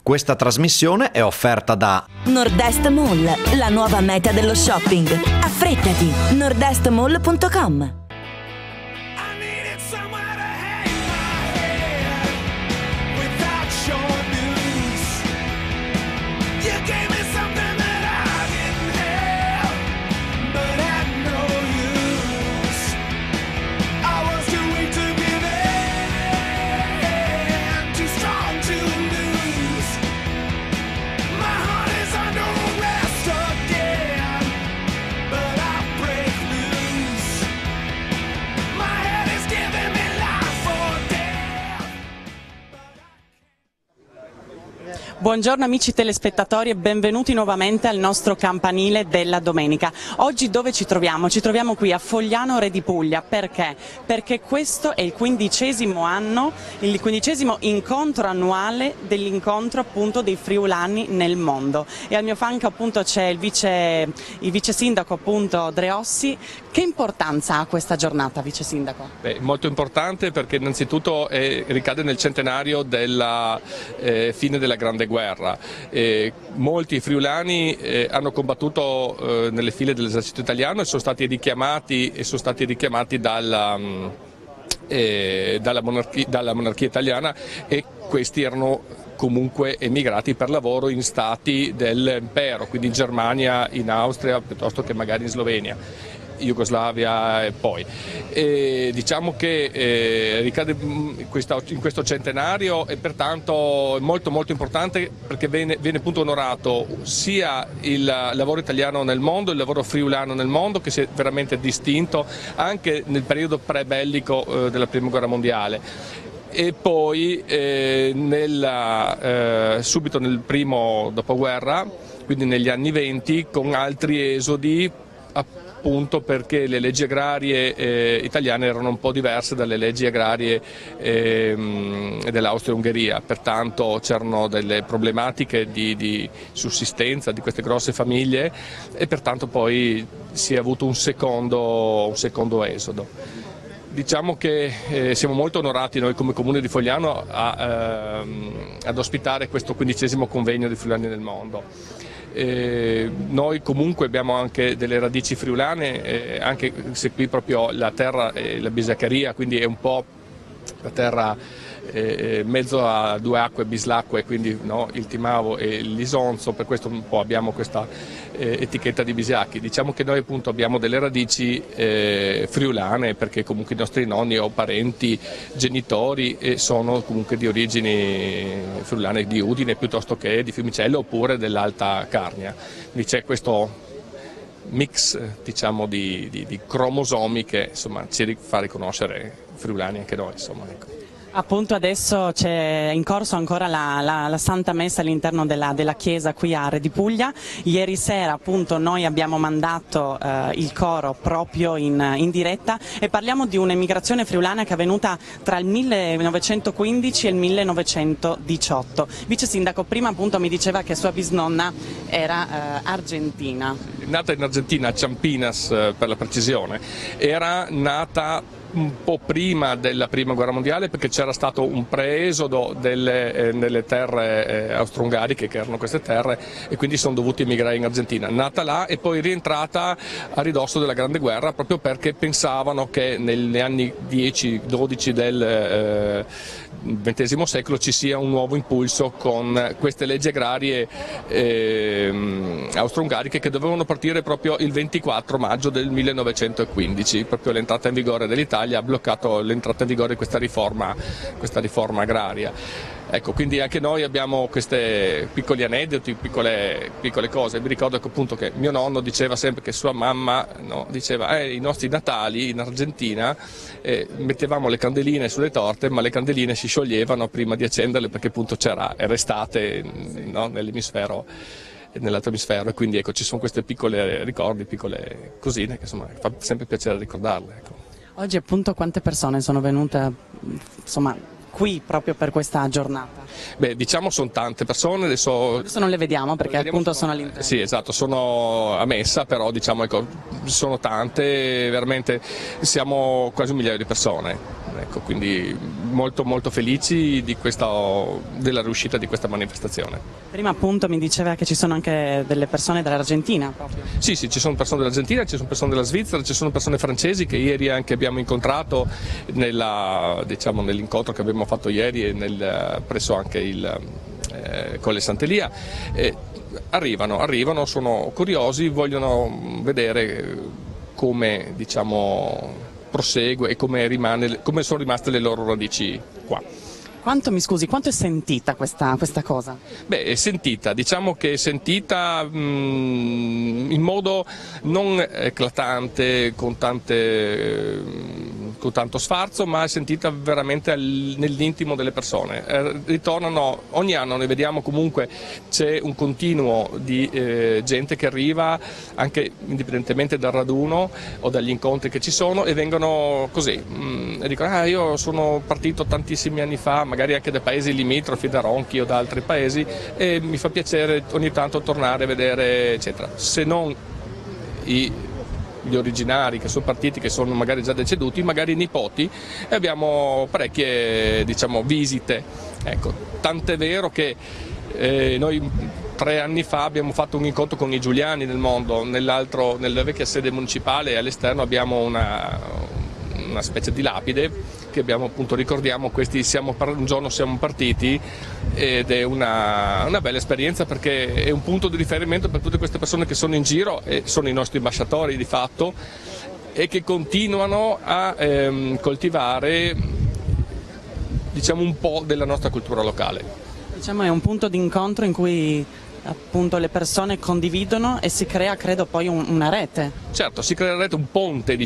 Questa trasmissione è offerta da Nord-Est Mall, la nuova meta dello shopping. Affrettati, nordestmall.com. Buongiorno amici telespettatori e benvenuti nuovamente al nostro campanile della domenica. Oggi dove ci troviamo? Ci troviamo qui a Fogliano Re di Puglia. Perché? Perché questo è il 15° anno, il 15° incontro annuale dell'incontro appunto dei friulani nel mondo. E al mio fianco appunto c'è il vice sindaco appunto Dreossi. Che importanza ha questa giornata, vice sindaco? Molto importante perché innanzitutto ricade nel centenario della fine della Grande Guerra. Molti friulani hanno combattuto nelle file dell'esercito italiano e sono stati richiamati dalla monarchia italiana, e questi erano comunque emigrati per lavoro in stati dell'impero, quindi in Germania, in Austria, piuttosto che magari in Slovenia, Jugoslavia e poi. Diciamo che ricade in questo centenario e pertanto è molto importante perché viene appunto onorato sia il lavoro italiano nel mondo, il lavoro friulano nel mondo, che si è veramente distinto anche nel periodo pre-bellico della Prima Guerra Mondiale. E poi subito nel primo dopoguerra, quindi negli anni 20, con altri esodi, appunto perché le leggi agrarie italiane erano un po' diverse dalle leggi agrarie dell'Austria-Ungheria, pertanto c'erano delle problematiche di sussistenza di queste grosse famiglie e pertanto poi si è avuto un secondo esodo. Diciamo che siamo molto onorati noi come Comune di Fogliano ad ospitare questo 15° convegno di friulani nel mondo. Noi comunque abbiamo anche delle radici friulane, anche se qui proprio la terra è la bisaccaria, quindi è un po' la terra mezzo a due acque bislacque, quindi no, il Timavo e l'Isonzo, per questo un po' abbiamo questa etichetta di bisacchi. Diciamo che noi appunto abbiamo delle radici friulane perché comunque i nostri nonni o parenti genitori sono comunque di origini friulane, di Udine piuttosto che di Fiumicello oppure dell'Alta Carnia. Quindi c'è questo mix, diciamo, di cromosomi che insomma ci fa riconoscere friulani anche noi, insomma, ecco. Appunto adesso c'è in corso ancora la Santa Messa all'interno della chiesa qui a Re di Puglia. Ieri sera appunto noi abbiamo mandato il coro proprio in diretta e parliamo di un'emigrazione friulana che è avvenuta tra il 1915 e il 1918. Vice sindaco, prima appunto mi diceva che sua bisnonna era argentina. Nata in Argentina, a Campinas per la precisione, era nata un po' prima della Prima Guerra Mondiale perché c'era stato un preesodo nelle terre austro-ungariche, che erano queste terre, e quindi sono dovuti emigrare in Argentina. Nata là e poi rientrata a ridosso della Grande Guerra proprio perché pensavano che negli anni 10-12 del XX secolo ci sia un nuovo impulso con queste leggi agrarie austro-ungariche che dovevano partire proprio il 24 maggio del 1915, proprio l'entrata in vigore dell'Italia ha bloccato l'entrata in vigore di questa riforma agraria. Ecco, quindi anche noi abbiamo questi piccoli aneddoti, piccole cose. Mi ricordo appunto che mio nonno diceva sempre che sua mamma diceva i nostri Natali in Argentina mettevamo le candeline sulle torte, ma le candeline si scioglievano prima di accenderle perché appunto era estate nell'altro emisfero, e quindi ecco, ci sono questi piccoli ricordi, piccole cosine che insomma fa sempre piacere ricordarle. Ecco. Oggi appunto quante persone sono venute insomma qui proprio per questa giornata? Beh, diciamo sono tante persone, adesso non le vediamo perché appunto sono all'interno. Sì, esatto, sono a messa, però diciamo ecco, sono tante, veramente siamo quasi 1 migliaio di persone. Ecco, quindi molto molto felici della riuscita di questa manifestazione. Prima appunto mi diceva che ci sono anche delle persone dall'Argentina proprio. Sì, ci sono persone dell'Argentina, ci sono persone della Svizzera, ci sono persone francesi che ieri anche abbiamo incontrato nell'incontro che abbiamo fatto ieri presso anche Colle Sant'Elia. Arrivano, sono curiosi, vogliono vedere come prosegue e come sono rimaste le loro radici qua. Quanto è sentita questa cosa? Beh, è sentita, diciamo che è sentita in modo non eclatante, con tanto sfarzo, ma è sentita veramente nell'intimo delle persone. Ritornano ogni anno, ne vediamo comunque, c'è un continuo di gente che arriva anche indipendentemente dal raduno o dagli incontri che ci sono e vengono così, e dicono io sono partito tantissimi anni fa, magari anche da paesi limitrofi, da Ronchi o da altri paesi, e mi fa piacere ogni tanto tornare a vedere eccetera. Se non gli originari che sono partiti, che sono magari già deceduti, magari i nipoti, e abbiamo parecchie visite. Ecco, tant'è vero che noi 3 anni fa abbiamo fatto un incontro con i Giuliani nel mondo, nella vecchia sede municipale, all'esterno abbiamo una specie di lapide che ricordiamo questi, un giorno siamo partiti, ed è una bella esperienza perché è un punto di riferimento per tutte queste persone che sono in giro e sono i nostri ambasciatori di fatto e che continuano a coltivare un po' della nostra cultura locale. È un punto di incontro in cui appunto le persone condividono e si crea, credo, poi una rete. Certo, si crea una rete, un ponte,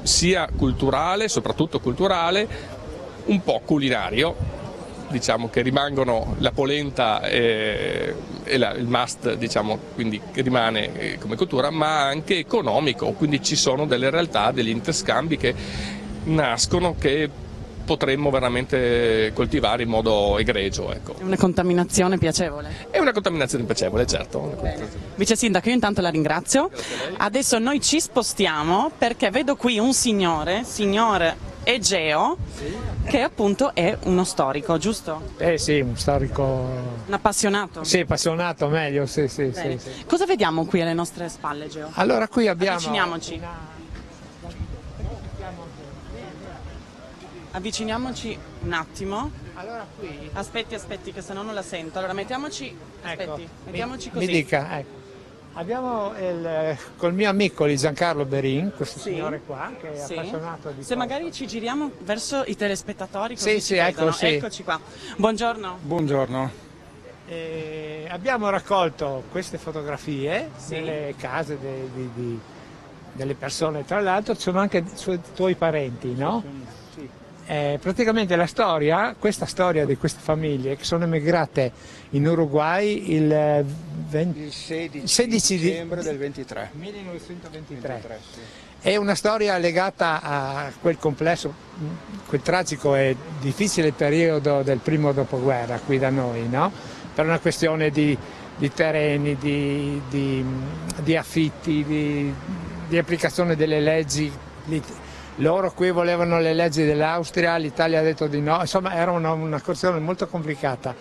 sia culturale, soprattutto culturale, un po' culinario, che rimangono la polenta e il must, quindi che rimane come cultura, ma anche economico, quindi ci sono delle realtà, degli interscambi che nascono che potremmo veramente coltivare in modo egregio. Ecco. È una contaminazione piacevole? È una contaminazione piacevole, certo. Vice Sindaco, io intanto la ringrazio. Adesso noi ci spostiamo perché vedo qui un signor Egeo, che appunto è uno storico, giusto? Sì, un storico. Un appassionato? Sì, appassionato, meglio, sì. Cosa vediamo qui alle nostre spalle, Egeo? Allora qui abbiamo... Avviciniamoci. Avviciniamoci un attimo. Allora qui... Aspetti che se no non la sento. Allora mettiamoci così. Mi dica, ecco. Abbiamo col mio amico Giancarlo Berin, questo signore qua, che è appassionato di... Se magari ci giriamo verso i telespettatori, così sì, ecco, eccoci qua. Buongiorno. Buongiorno. Abbiamo raccolto queste fotografie nelle case delle persone, tra l'altro ci sono anche i tuoi parenti, no? Praticamente questa storia di queste famiglie che sono emigrate in Uruguay il 16 dicembre del 23. 1923. Sì. È una storia legata a quel complesso, quel tragico e difficile periodo del primo dopoguerra qui da noi, no? Per una questione di terreni, di affitti, di applicazione delle leggi. Loro qui volevano le leggi dell'Austria, l'Italia ha detto di no, insomma era una questione molto complicata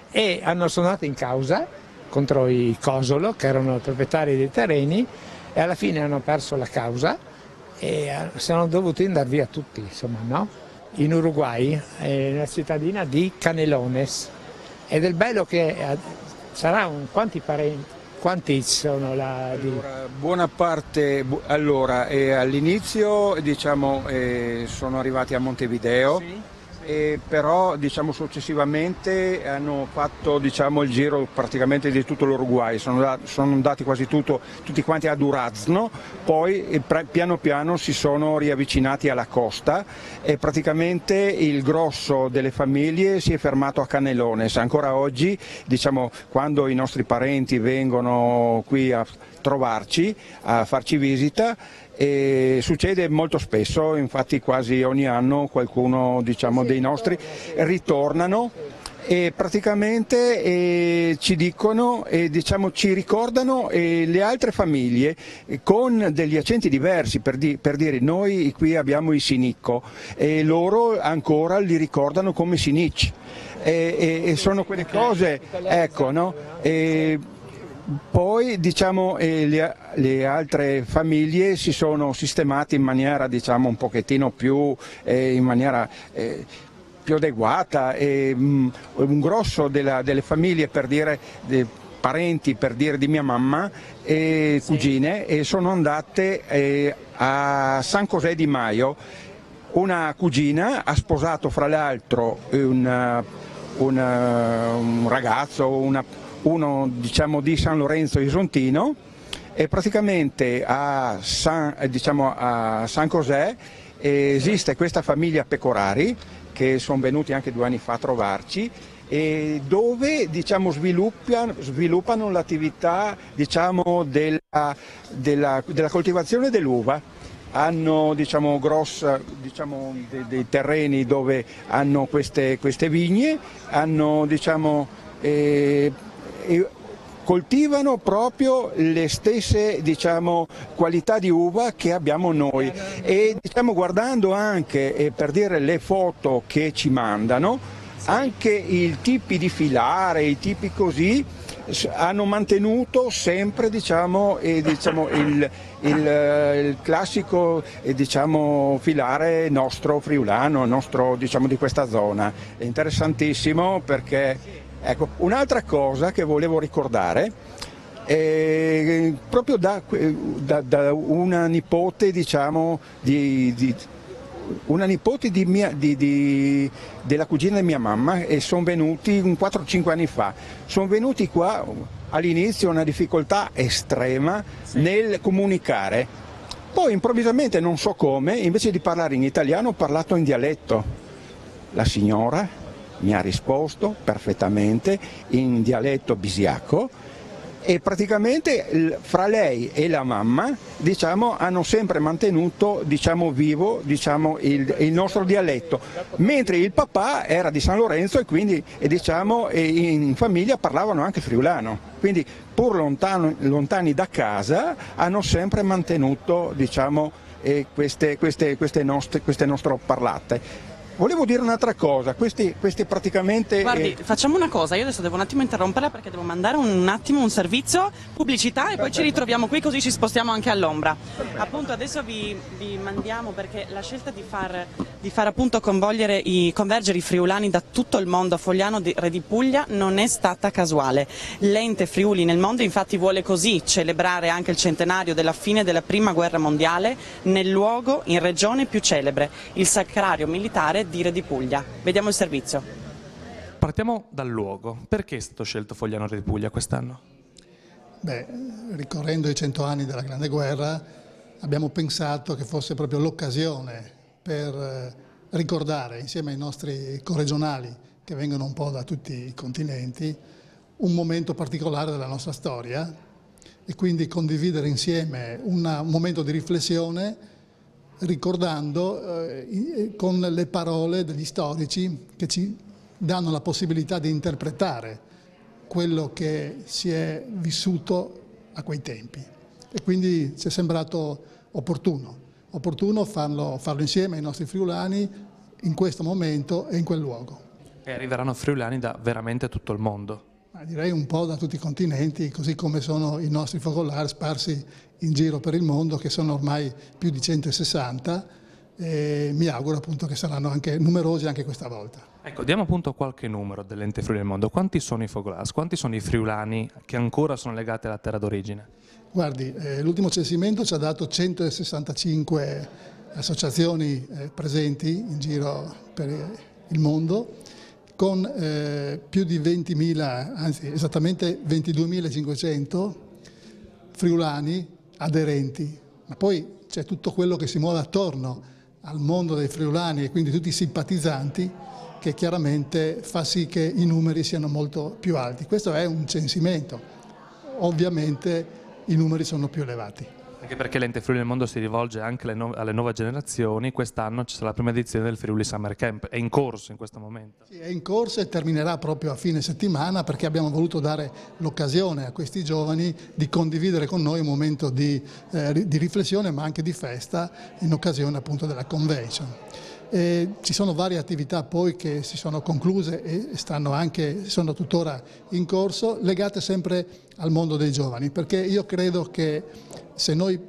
e hanno suonato in causa contro i Cosolo, che erano i proprietari dei terreni, e alla fine hanno perso la causa e sono dovuti andare via tutti, insomma, no? In Uruguay, nella cittadina di Canelones, ed è il bello che quanti parenti? Quanti sono là? Allora, buona parte, all'inizio sono arrivati a Montevideo, però successivamente hanno fatto il giro praticamente di tutto l'Uruguay, sono andati quasi tutti quanti a Durazno, poi piano piano si sono riavvicinati alla costa e praticamente il grosso delle famiglie si è fermato a Canelones. Ancora oggi, quando i nostri parenti vengono qui a trovarci, a farci visita, e succede molto spesso, infatti quasi ogni anno qualcuno dei nostri ritornano e praticamente ci dicono, diciamo, ci ricordano le altre famiglie con degli accenti diversi, per dire noi qui abbiamo i Sinicco e loro ancora li ricordano come Sinic, e sono quelle cose, ecco, no? Poi diciamo le altre famiglie si sono sistemate in maniera, diciamo, un pochettino più in maniera più adeguata, e un grosso delle famiglie, per dire parenti, per dire di mia mamma e cugine, e sono andate a San José di Maio. Una cugina ha sposato fra l'altro un ragazzo, uno diciamo di San Lorenzo Isontino, e praticamente a San José esiste questa famiglia Pecorari che sono venuti anche 2 anni fa a trovarci, e dove, diciamo, sviluppano l'attività, diciamo, della coltivazione dell'uva. Hanno, diciamo, dei terreni dove hanno queste vigne, hanno, diciamo, coltivano proprio le stesse, diciamo, qualità di uva che abbiamo noi, e diciamo, guardando anche per dire le foto che ci mandano, anche i tipi di filare, i tipi così, hanno mantenuto sempre, diciamo, il classico, diciamo, filare nostro friulano, nostro, diciamo, di questa zona. È interessantissimo perché, ecco, un'altra cosa che volevo ricordare, proprio da una nipote, diciamo, una nipote della cugina di mia mamma, e sono venuti 4-5 anni fa, sono venuti qua. All'inizio una difficoltà estrema nel comunicare, poi improvvisamente, non so come, invece di parlare in italiano ho parlato in dialetto. La signora mi ha risposto perfettamente in dialetto bisiaco, e praticamente fra lei e la mamma, diciamo, hanno sempre mantenuto, diciamo, vivo, diciamo, il nostro dialetto, mentre il papà era di San Lorenzo e quindi, diciamo, in famiglia parlavano anche friulano, quindi pur lontani da casa hanno sempre mantenuto, diciamo, queste nostre parlate. Volevo dire un'altra cosa, questi praticamente... Guardi, facciamo una cosa, io adesso devo un attimo interromperla perché devo mandare un attimo un servizio, pubblicità, e poi ci ritroviamo qui, così ci spostiamo anche all'ombra. Appunto adesso vi mandiamo, perché la scelta di far appunto convergere i friulani da tutto il mondo a Fogliano Re di Puglia non è stata casuale. L'ente Friuli nel mondo infatti vuole così celebrare anche il centenario della fine della Prima Guerra Mondiale nel luogo in regione più celebre, il Sacrario Militare di Re di Puglia. Vediamo il servizio. Partiamo dal luogo. Perché è stato scelto Fogliano Re di Puglia quest'anno? Beh, ricorrendo i 100 anni della Grande Guerra, abbiamo pensato che fosse proprio l'occasione per ricordare, insieme ai nostri corregionali che vengono un po' da tutti i continenti, un momento particolare della nostra storia, e quindi condividere insieme un momento di riflessione, ricordando con le parole degli storici che ci danno la possibilità di interpretare quello che si è vissuto a quei tempi. E quindi ci è sembrato opportuno farlo insieme ai nostri friulani in questo momento e in quel luogo. E arriveranno friulani da veramente tutto il mondo. Ma direi un po' da tutti i continenti, così come sono i nostri focolari sparsi in giro per il mondo, che sono ormai più di 160, e mi auguro appunto che saranno anche numerosi anche questa volta. Ecco, diamo appunto qualche numero dell'ente Friuli del mondo. Quanti sono i focolars? Quanti sono i friulani che ancora sono legati alla terra d'origine? Guardi, l'ultimo censimento ci ha dato 165 associazioni presenti in giro per il mondo, con più di 20.000, anzi esattamente 22.500 friulani aderenti, ma poi c'è tutto quello che si muove attorno al mondo dei friulani e quindi tutti i simpatizzanti, che chiaramente fa sì che i numeri siano molto più alti. Questo è un censimento, ovviamente i numeri sono più elevati. Anche perché l'Ente Friuli del Mondo si rivolge anche alle nuove generazioni. Quest'anno ci sarà la prima edizione del Friuli Summer Camp, è in corso in questo momento. Sì, è in corso e terminerà proprio a fine settimana, perché abbiamo voluto dare l'occasione a questi giovani di condividere con noi un momento di riflessione ma anche di festa in occasione appunto della convention. Ci sono varie attività poi che si sono concluse e sono tuttora in corso, legate sempre al mondo dei giovani, perché io credo che se noi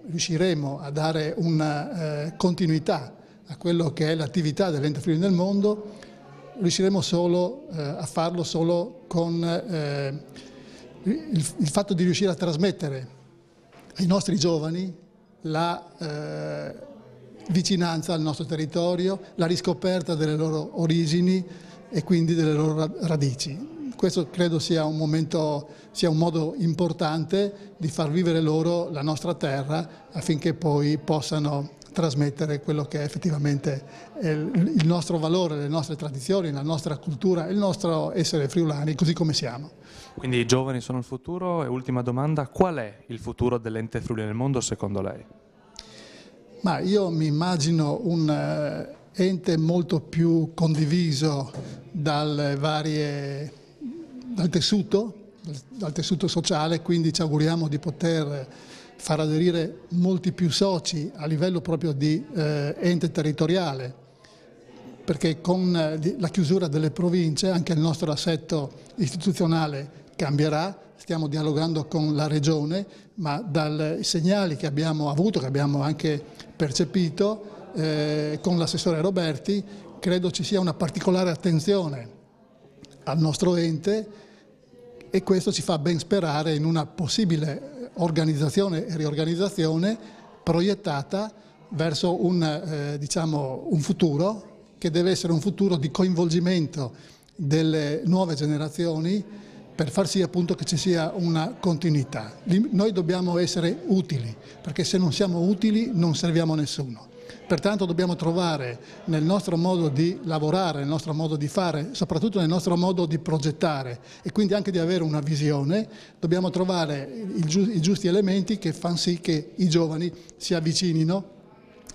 riusciremo a dare una continuità a quello che è l'attività dell'Ente Friuli del Mondo, riusciremo a farlo solo con il fatto di riuscire a trasmettere ai nostri giovani la vicinanza al nostro territorio, la riscoperta delle loro origini e quindi delle loro radici. Questo credo sia un modo importante di far vivere loro la nostra terra, affinché poi possano trasmettere quello che è effettivamente il nostro valore, le nostre tradizioni, la nostra cultura, il nostro essere friulani, così come siamo. Quindi i giovani sono il futuro. E ultima domanda, qual è il futuro dell'Ente Friuli del Mondo secondo lei? Ma io mi immagino un ente molto più condiviso dal tessuto sociale, quindi ci auguriamo di poter far aderire molti più soci a livello proprio di ente territoriale, perché con la chiusura delle province anche il nostro assetto istituzionale cambierà. Stiamo dialogando con la Regione, ma dai segnali che abbiamo avuto, che abbiamo anche percepito con l'assessore Roberti, credo ci sia una particolare attenzione al nostro ente, e questo ci fa ben sperare in una possibile organizzazione e riorganizzazione proiettata verso un futuro che deve essere un futuro di coinvolgimento delle nuove generazioni, per far sì appunto che ci sia una continuità. Noi dobbiamo essere utili, perché se non siamo utili non serviamo a nessuno. Pertanto dobbiamo trovare nel nostro modo di lavorare, nel nostro modo di fare, soprattutto nel nostro modo di progettare e quindi anche di avere una visione, dobbiamo trovare i giusti elementi che fanno sì che i giovani si avvicinino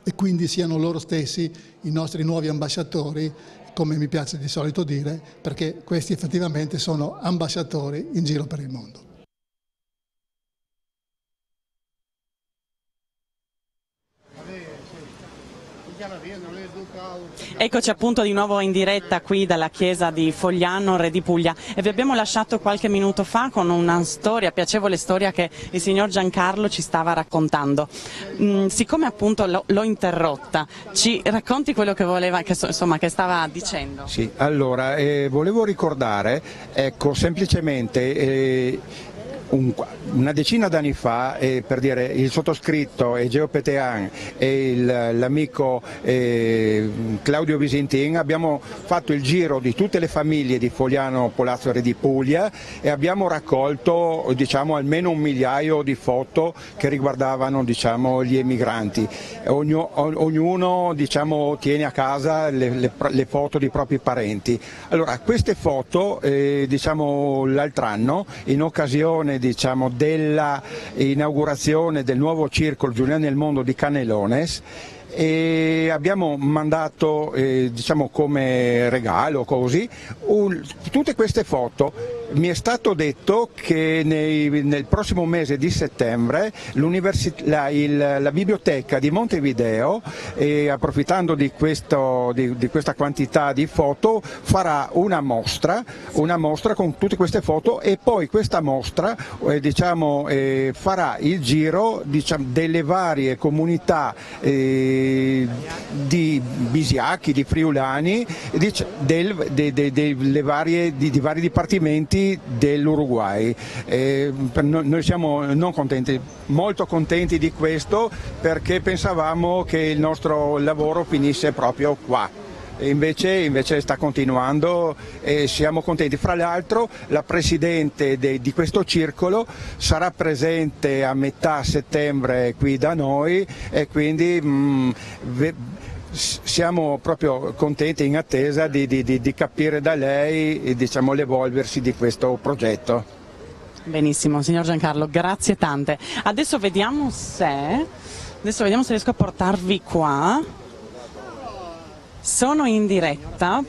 e quindi siano loro stessi i nostri nuovi ambasciatori, come mi piace di solito dire, perché questi effettivamente sono ambasciatori in giro per il mondo. Eccoci appunto di nuovo in diretta qui dalla chiesa di Fogliano, Re di Puglia, e vi abbiamo lasciato qualche minuto fa con una piacevole storia che il signor Giancarlo ci stava raccontando. Siccome appunto l'ho interrotta, ci racconti quello che voleva, che stava dicendo? Sì, allora volevo ricordare, ecco, semplicemente una decina d'anni fa, per dire, il sottoscritto Egeo Petean e l'amico Claudio Visintin abbiamo fatto il giro di tutte le famiglie di Fogliano, Polazzo, Re di Puglia, e abbiamo raccolto, diciamo, almeno 1 migliaio di foto che riguardavano, diciamo, gli emigranti. Ognuno, diciamo, tiene a casa le foto dei propri parenti. Allora, queste foto, diciamo, l'altro anno, in occasione, diciamo, della inaugurazione del nuovo circolo Giuliani del Mondo di Canelones, e abbiamo mandato, diciamo, come regalo così tutte queste foto. Mi è stato detto che nel prossimo mese di settembre la biblioteca di Montevideo, approfittando di questa quantità di foto, farà una mostra con tutte queste foto, e poi questa mostra diciamo, farà il giro, diciamo, delle varie comunità di bisiacchi, di friulani, di vari dipartimenti dell'Uruguay. Noi siamo molto contenti di questo, perché pensavamo che il nostro lavoro finisse proprio qua. Invece sta continuando e siamo contenti. Fra l'altro la presidente di questo circolo sarà presente a metà settembre qui da noi, e quindi siamo proprio contenti, in attesa di capire da lei, diciamo, l'evolversi di questo progetto. Benissimo, signor Giancarlo, grazie tante. Adesso vediamo se riesco a portarvi qua. Sono in diretta,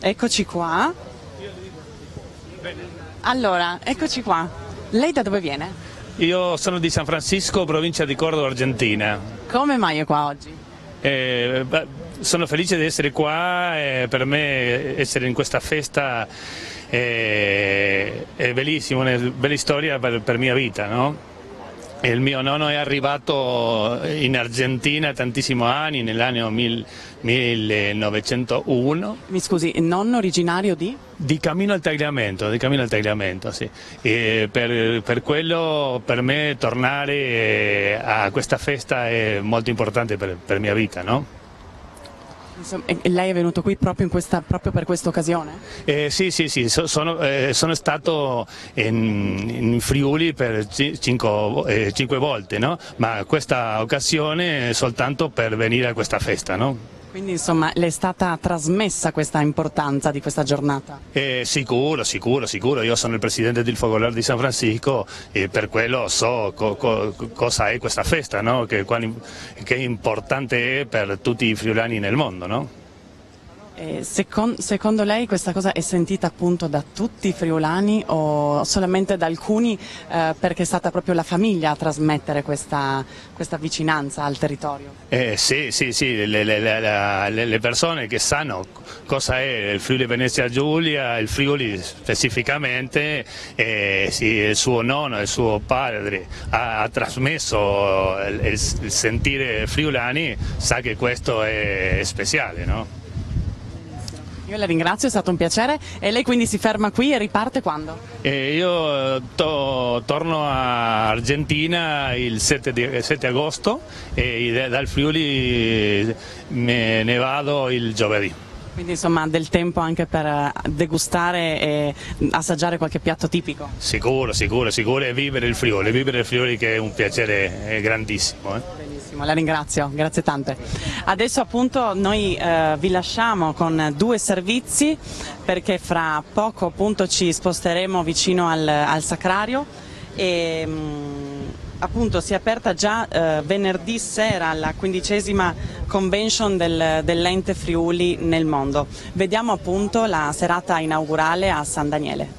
Eccoci qua. Allora, eccoci qua. Lei da dove viene? Io sono di San Francisco, provincia di Córdoba, Argentina. Come mai è qua oggi? Sono felice di essere qua e per me essere in questa festa è bellissimo, una bella storia per mia vita, no? Il mio nonno è arrivato in Argentina tantissimi anni, nell'anno 1901. Mi scusi, nonno originario di? Di Camino al Tagliamento, sì. E per quello per me tornare a questa festa è molto importante per mia vita, no? Insomma, e lei è venuto qui proprio per questa occasione? Sì, sono stato in Friuli per 5 volte, no? Ma questa occasione soltanto per venire a questa festa, no? Quindi insomma le è stata trasmessa questa importanza di questa giornata? Sicuro, io sono il presidente del Fogolar di San Francisco e per quello so cosa è questa festa, no? Che importante è per tutti i friulani nel mondo, no? Secondo lei questa cosa è sentita appunto da tutti i friulani o solamente da alcuni perché è stata proprio la famiglia a trasmettere questa vicinanza al territorio? Sì, le persone che sanno cosa è il Friuli Venezia Giulia, il Friuli specificamente, sì, il suo nonno, il suo padre ha trasmesso il sentire friulani, sa che questo è speciale, no? Io la ringrazio, è stato un piacere. E lei quindi si ferma qui e riparte quando? Io torno a Argentina il 7 agosto e dal Friuli me ne vado il giovedì. Quindi insomma del tempo anche per degustare e assaggiare qualche piatto tipico? Sicuro, e vivere il Friuli che è un piacere grandissimo. Benissimo, la ringrazio, grazie tante. Adesso appunto noi vi lasciamo con 2 servizi perché fra poco appunto ci sposteremo vicino al Sacrario e appunto si è aperta già venerdì sera la 15ª convention dell'Ente Friuli nel mondo. Vediamo appunto la serata inaugurale a San Daniele.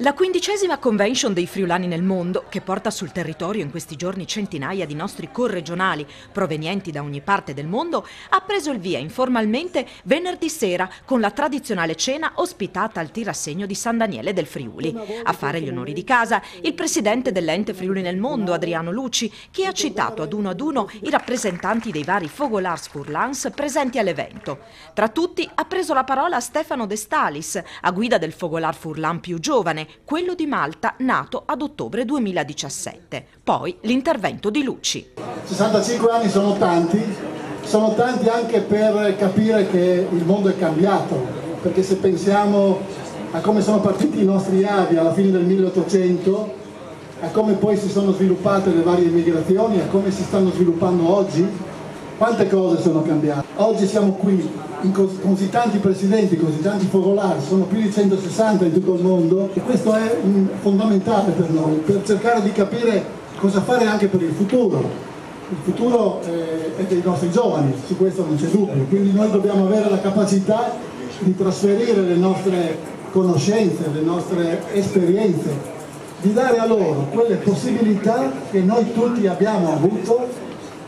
La 15ª convention dei friulani nel mondo, che porta sul territorio in questi giorni centinaia di nostri corregionali provenienti da ogni parte del mondo, ha preso il via informalmente venerdì sera con la tradizionale cena ospitata al tirassegno di San Daniele del Friuli. A fare gli onori di casa il presidente dell'Ente Friuli nel mondo, Adriano Luci, che ha citato ad uno i rappresentanti dei vari Fogolars Furlans presenti all'evento. Tra tutti ha preso la parola Stefano De Stalis, a guida del Fogolar Furlan più giovane, quello di Malta, nato ad ottobre 2017. Poi l'intervento di Luci. 65 anni sono tanti anche per capire che il mondo è cambiato, perché se pensiamo a come sono partiti i nostri avi alla fine del 1800, a come poi si sono sviluppate le varie migrazioni, a come si stanno sviluppando oggi, quante cose sono cambiate. Oggi siamo qui con così tanti presidenti, così tanti focolari, sono più di 160 in tutto il mondo e questo è fondamentale per noi, per cercare di capire cosa fare anche per il futuro. Il futuro è dei nostri giovani, su questo non c'è dubbio, quindi noi dobbiamo avere la capacità di trasferire le nostre conoscenze, le nostre esperienze, di dare a loro quelle possibilità che noi tutti abbiamo avuto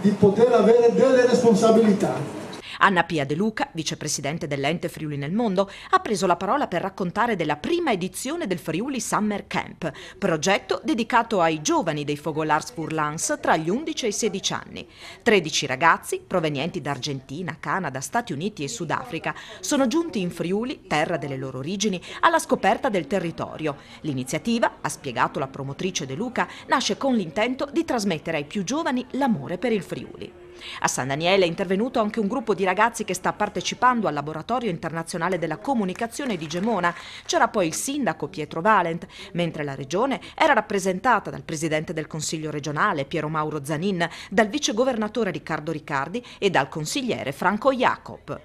di poter avere delle responsabilità. Anna Pia De Luca, vicepresidente dell'Ente Friuli nel mondo, ha preso la parola per raccontare della prima edizione del Friuli Summer Camp, progetto dedicato ai giovani dei Fogolars Furlans tra gli 11 e i 16 anni. 13 ragazzi, provenienti da Argentina, Canada, Stati Uniti e Sudafrica, sono giunti in Friuli, terra delle loro origini, alla scoperta del territorio. L'iniziativa, ha spiegato la promotrice De Luca, nasce con l'intento di trasmettere ai più giovani l'amore per il Friuli. A San Daniele è intervenuto anche un gruppo di ragazzi che sta partecipando al Laboratorio Internazionale della Comunicazione di Gemona. C'era poi il sindaco Pietro Valent, mentre la regione era rappresentata dal presidente del Consiglio regionale Piero Mauro Zanin, dal vicegovernatore Riccardo Riccardi e dal consigliere Franco Jacob.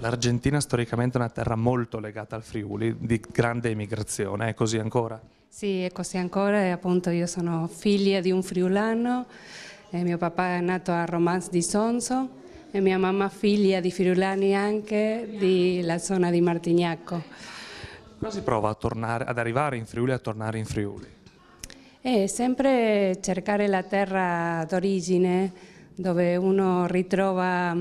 L'Argentina storicamente è una terra molto legata al Friuli, di grande emigrazione, è così ancora? Sì, è così ancora, e appunto io sono figlia di un friulano, e mio papà è nato a Romans di Sonso e mia mamma figlia di friulani anche della zona di Martignacco. Cosa si prova a ad arrivare in Friuli e a tornare in Friuli? È sempre cercare la terra d'origine, dove uno ritrova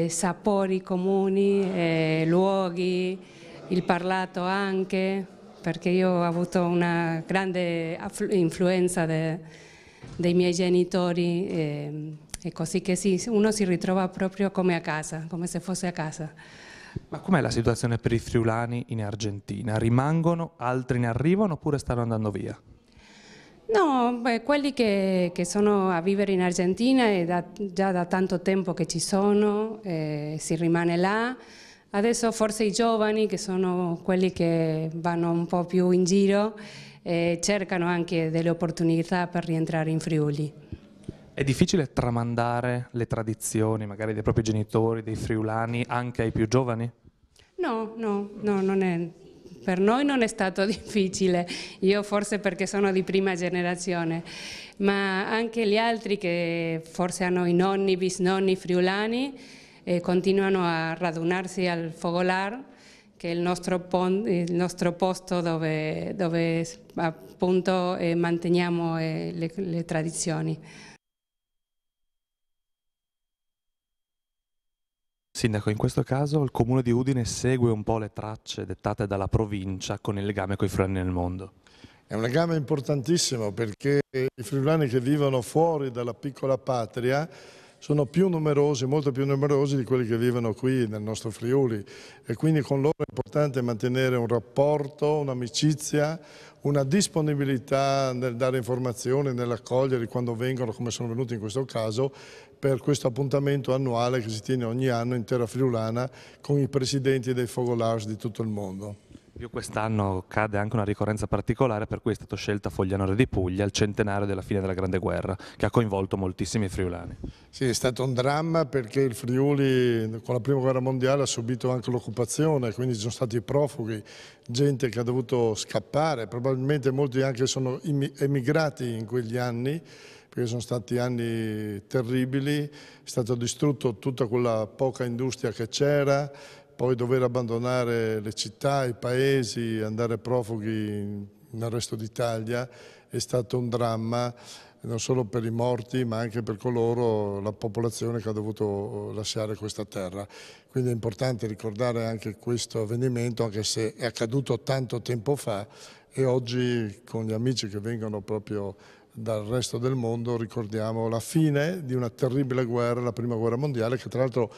sapori comuni, luoghi, il parlato anche, perché io ho avuto una grande influenza dei miei genitori, e così che sì, uno si ritrova proprio come a casa, come se fosse a casa. Ma com'è la situazione per i friulani in Argentina? Rimangono, altri ne arrivano oppure stanno andando via? No, beh, quelli che sono a vivere in Argentina è già da tanto tempo che ci sono, si rimane là. Adesso forse i giovani, che sono quelli che vanno un po' più in giro, cercano anche delle opportunità per rientrare in Friuli. È difficile tramandare le tradizioni, magari dei propri genitori, dei friulani, anche ai più giovani? No, non è. Per noi non è stato difficile, io forse perché sono di prima generazione, ma anche gli altri che forse hanno i nonni, bisnonni friulani, continuano a radunarsi al Fogolar, che è il nostro posto dove appunto manteniamo le tradizioni. Sindaco, in questo caso il Comune di Udine segue un po' le tracce dettate dalla provincia con il legame con i friulani nel mondo. È un legame importantissimo perché i friulani che vivono fuori dalla piccola patria sono più numerosi, molto più numerosi di quelli che vivono qui nel nostro Friuli, e quindi con loro è importante mantenere un rapporto, un'amicizia, una disponibilità nel dare informazioni, nell'accoglierli quando vengono, come sono venuti in questo caso, per questo appuntamento annuale che si tiene ogni anno in terra friulana con i presidenti dei Fogolars di tutto il mondo. Più quest'anno cade anche una ricorrenza particolare, per cui è stato scelto a Fogliano Re di Puglia il centenario della fine della Grande Guerra, che ha coinvolto moltissimi friulani. Sì, è stato un dramma perché il Friuli con la Prima Guerra Mondiale ha subito anche l'occupazione, quindi ci sono stati profughi, gente che ha dovuto scappare, probabilmente molti anche sono emigrati in quegli anni, perché sono stati anni terribili, è stato distrutto tutta quella poca industria che c'era, poi dover abbandonare le città, i paesi, andare profughi nel resto d'Italia è stato un dramma non solo per i morti ma anche per coloro, la popolazione che ha dovuto lasciare questa terra. Quindi è importante ricordare anche questo avvenimento, anche se è accaduto tanto tempo fa, e oggi con gli amici che vengono proprio dal resto del mondo ricordiamo la fine di una terribile guerra, la Prima Guerra Mondiale, che tra l'altro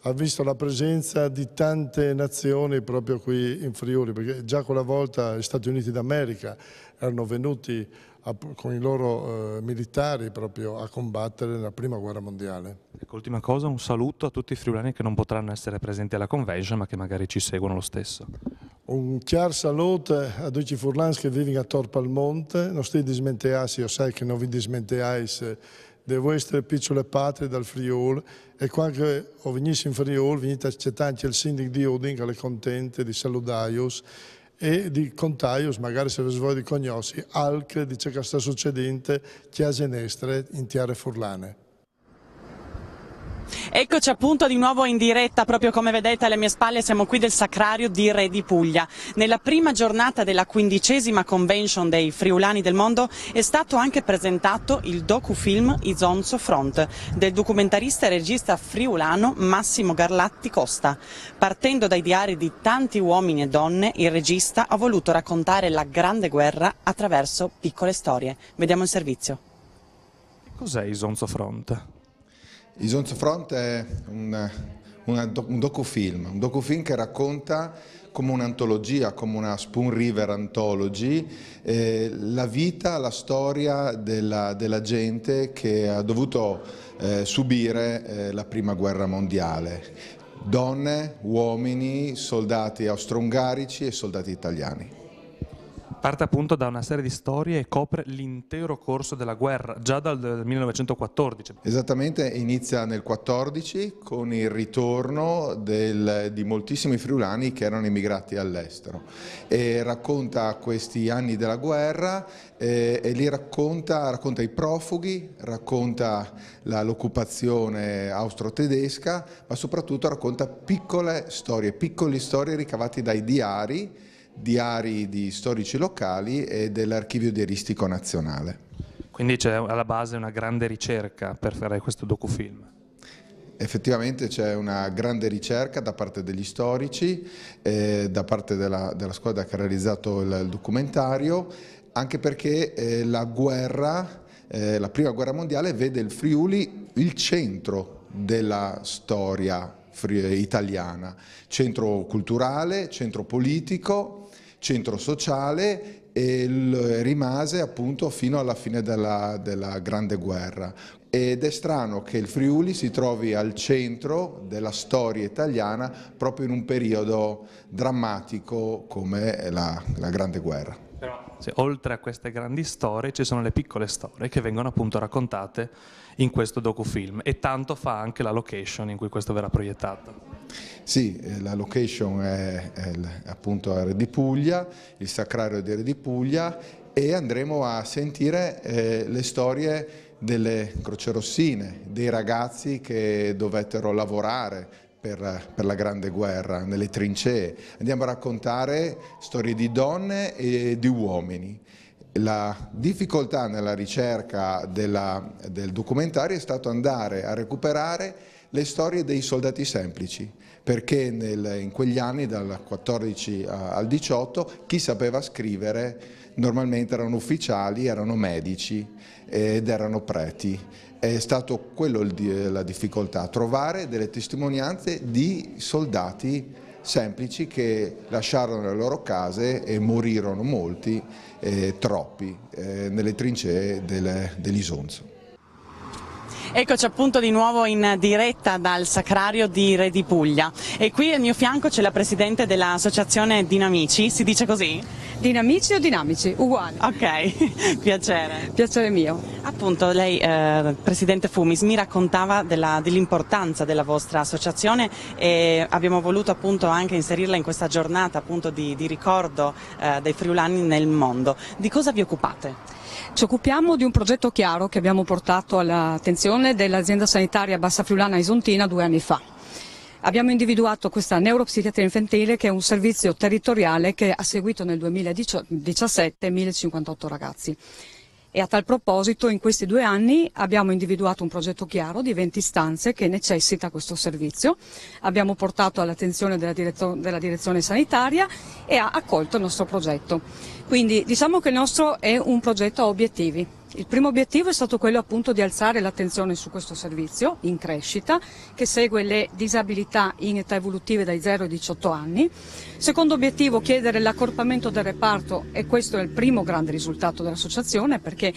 ha visto la presenza di tante nazioni proprio qui in Friuli, perché già quella volta gli Stati Uniti d'America erano venuti con i loro militari proprio a combattere nella Prima Guerra Mondiale. Ecco, ultima cosa, un saluto a tutti i friulani che non potranno essere presenti alla convention ma che magari ci seguono lo stesso. Un chiar saluto a tutti i furlans che vivono a Torpa al Monte, non stai dismentearsi, io sai che non vi dismenteais delle vostre piccole patrie dal Friuli, e quando venite in Friuli venite a accettare anche il sindaco di Udine che è contento di salutaius e di contaius, magari se vi vuoi di cognosci, anche di ciò che sta succedendo chiese nestre in terre furlane. Eccoci appunto di nuovo in diretta, proprio come vedete alle mie spalle siamo qui del Sacrario di Re di Puglia. Nella prima giornata della 15ª convention dei Friulani del Mondo è stato anche presentato il docufilm Isonzo Front del documentarista e regista friulano Massimo Garlatti Costa. Partendo dai diari di tanti uomini e donne, il regista ha voluto raccontare la Grande Guerra attraverso piccole storie. Vediamo il servizio. Cos'è Isonzo Front? Isonzo Front è un docufilm che racconta come un'antologia, come una Spoon River Anthology, la vita, la storia della gente che ha dovuto subire la Prima Guerra Mondiale. Donne, uomini, soldati austro-ungarici e soldati italiani. Parte appunto da una serie di storie e copre l'intero corso della guerra, già dal 1914. Esattamente, inizia nel 14 con il ritorno di moltissimi friulani che erano emigrati all'estero e racconta questi anni della guerra e li racconta i profughi, racconta l'occupazione austro-tedesca, ma soprattutto racconta piccole storie ricavate dai diari di storici locali e dell'archivio diaristico nazionale. Quindi c'è alla base una grande ricerca per fare questo docufilm. Effettivamente c'è una grande ricerca da parte degli storici, da parte della squadra che ha realizzato il documentario, anche perché la prima guerra mondiale vede il Friuli il centro della storia italiana, centro culturale, centro politico, centro sociale, e rimase appunto fino alla fine della Grande Guerra. Ed è strano che il Friuli si trovi al centro della storia italiana proprio in un periodo drammatico come la Grande Guerra. Però, oltre a queste grandi storie ci sono le piccole storie che vengono appunto raccontate in questo docufilm, e tanto fa anche la location in cui questo verrà proiettato. Sì, la location è appunto a Re di Puglia, il Sacrario di Re di Puglia, e andremo a sentire le storie delle crocerossine, dei ragazzi che dovettero lavorare per la Grande Guerra, nelle trincee. Andiamo a raccontare storie di donne e di uomini. La difficoltà nella ricerca del documentario è stato andare a recuperare le storie dei soldati semplici, perché in quegli anni, dal 14 al 18, chi sapeva scrivere normalmente erano ufficiali, erano medici ed erano preti. È stato quello la difficoltà, trovare delle testimonianze di soldati semplici che lasciarono le loro case e morirono molti, troppi, nelle trincee dell'Isonzo. Eccoci appunto di nuovo in diretta dal Sacrario di Re di Puglia, e qui al mio fianco c'è la presidente dell'associazione Dinamici. Si dice così? Dinamici o dinamici? Uguali. Ok, piacere. Piacere mio. Appunto lei, presidente Fumis, mi raccontava dell'importanza della vostra associazione, e abbiamo voluto appunto anche inserirla in questa giornata appunto di ricordo dei friulani nel mondo. Di cosa vi occupate? Ci occupiamo di un progetto chiaro che abbiamo portato all'attenzione dell'azienda sanitaria Bassa Friulana Isontina 2 anni fa. Abbiamo individuato questa neuropsichiatria infantile, che è un servizio territoriale che ha seguito nel 2017 1058 ragazzi. E a tal proposito in questi 2 anni abbiamo individuato un progetto chiaro di 20 stanze che necessita questo servizio. Abbiamo portato all'attenzione della direzione sanitaria e ha accolto il nostro progetto. Quindi diciamo che il nostro è un progetto a obiettivi. Il primo obiettivo è stato quello appunto di alzare l'attenzione su questo servizio in crescita, che segue le disabilità in età evolutive dai 0 ai 18 anni. Secondo obiettivo, chiedere l'accorpamento del reparto, e questo è il primo grande risultato dell'associazione, perché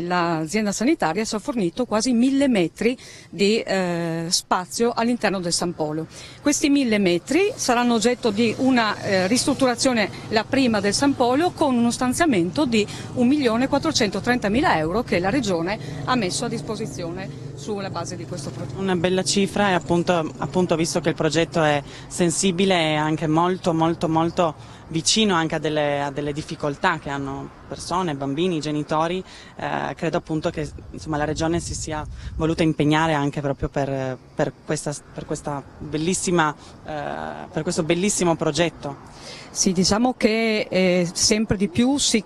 l'azienda sanitaria ci ha fornito quasi 1000 metri di spazio all'interno del San Polo. Questi 1000 metri saranno oggetto di una ristrutturazione, la prima del San Polo, con uno stanziamento di 1.430.000 euro che la Regione ha messo a disposizione sulla base di questo progetto. Una bella cifra, e appunto visto che il progetto è sensibile e anche molto vicino anche a delle difficoltà che hanno persone, bambini, genitori, credo appunto che insomma, la Regione si sia voluta impegnare anche proprio per questo bellissimo progetto. Sì, diciamo che sempre di più si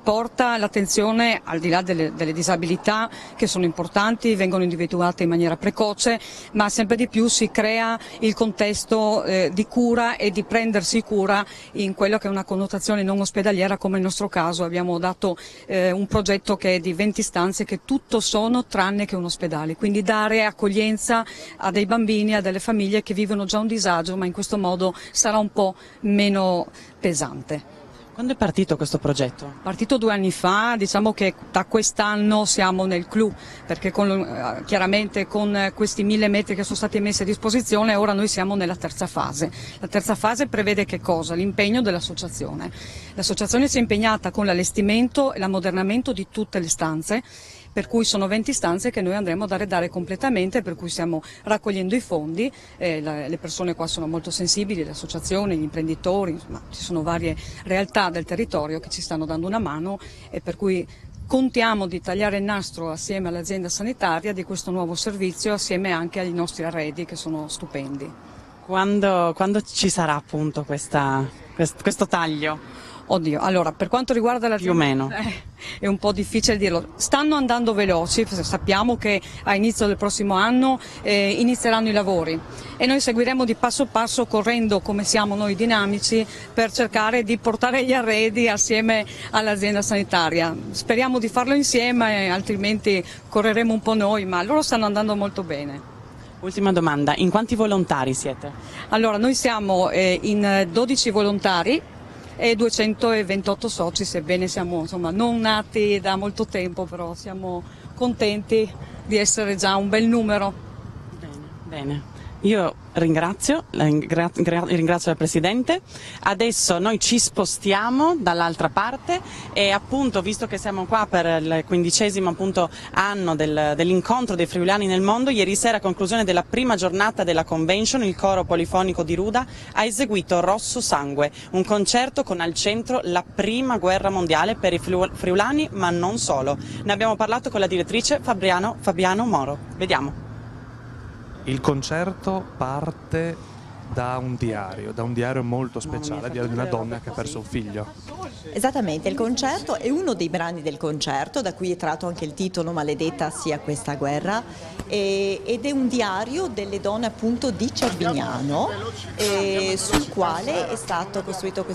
porta l'attenzione, al di là delle disabilità che sono importanti, vengono individuate in maniera precoce, ma sempre di più si crea il contesto di cura e di prendersi cura in quello che è una connotazione non ospedaliera, come nel nostro caso abbiamo dato un progetto che è di 20 stanze che tutto sono tranne che un ospedale, quindi dare accoglienza a dei bambini, a delle famiglie che vivono già un disagio, ma in questo modo sarà un po' meno pesante. Quando è partito questo progetto? Partito 2 anni fa, diciamo che da quest'anno siamo nel clou, perché chiaramente con questi 1000 metri che sono stati messi a disposizione ora noi siamo nella terza fase. La terza fase prevede che cosa? L'impegno dell'associazione. L'associazione si è impegnata con l'allestimento e l'ammodernamento di tutte le stanze, per cui sono 20 stanze che noi andremo ad arredare completamente, per cui stiamo raccogliendo i fondi, le persone qua sono molto sensibili, le associazioni, gli imprenditori, insomma, ci sono varie realtà del territorio che ci stanno dando una mano e per cui contiamo di tagliare il nastro assieme all'azienda sanitaria di questo nuovo servizio, assieme anche ai nostri arredi che sono stupendi. Quando ci sarà appunto questo taglio? Oddio, allora per quanto riguarda la più o meno è un po' difficile dirlo, stanno andando veloci, sappiamo che a inizio del prossimo anno inizieranno i lavori e noi seguiremo di passo passo correndo come siamo noi dinamici per cercare di portare gli arredi assieme all'azienda sanitaria. Speriamo di farlo insieme, altrimenti correremo un po' noi, ma loro stanno andando molto bene. Ultima domanda, in quanti volontari siete? Allora noi siamo in 12 volontari e 228 soci, sebbene siamo insomma non nati da molto tempo, però siamo contenti di essere già un bel numero. Bene. Io ringrazio la Presidente. Adesso noi ci spostiamo dall'altra parte e appunto, visto che siamo qua per il 15° appunto anno dell'incontro dei friulani nel mondo, ieri sera a conclusione della prima giornata della convention il coro polifonico di Ruda ha eseguito Rosso Sangue, un concerto con al centro la prima guerra mondiale per i friulani, ma non solo. Ne abbiamo parlato con la direttrice Fabiano Moro. Vediamo. Il concerto parte da un diario molto speciale, il diario di una donna che ha perso un figlio. Esattamente, il concerto è uno dei brani del concerto, da cui è tratto anche il titolo Maledetta sia questa guerra, ed è un diario delle donne appunto di Cervignano, sul quale è stato costruito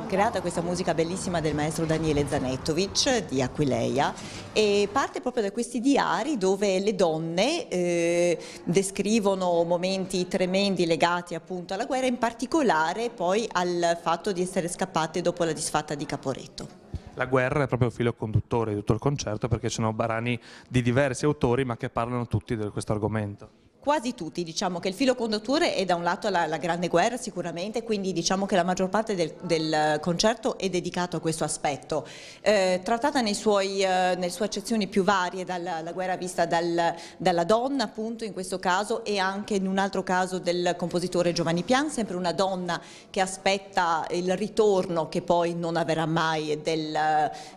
creata questa musica bellissima del maestro Daniele Zanettovic di Aquileia, e parte proprio da questi diari dove le donne descrivono momenti tremendi legati appunto alla guerra, in particolare poi al fatto di essere scappate dopo la disfatta di Caporetto. La guerra è proprio il filo conduttore di tutto il concerto, perché ci sono brani di diversi autori ma che parlano tutti di questo argomento. Quasi tutti, diciamo che il filo conduttore è da un lato la Grande Guerra sicuramente, quindi diciamo che la maggior parte del concerto è dedicato a questo aspetto, trattata nelle sue accezioni più varie, la guerra vista dalla donna appunto in questo caso, e anche in un altro caso del compositore Giovanni Pian, sempre una donna che aspetta il ritorno che poi non avverrà mai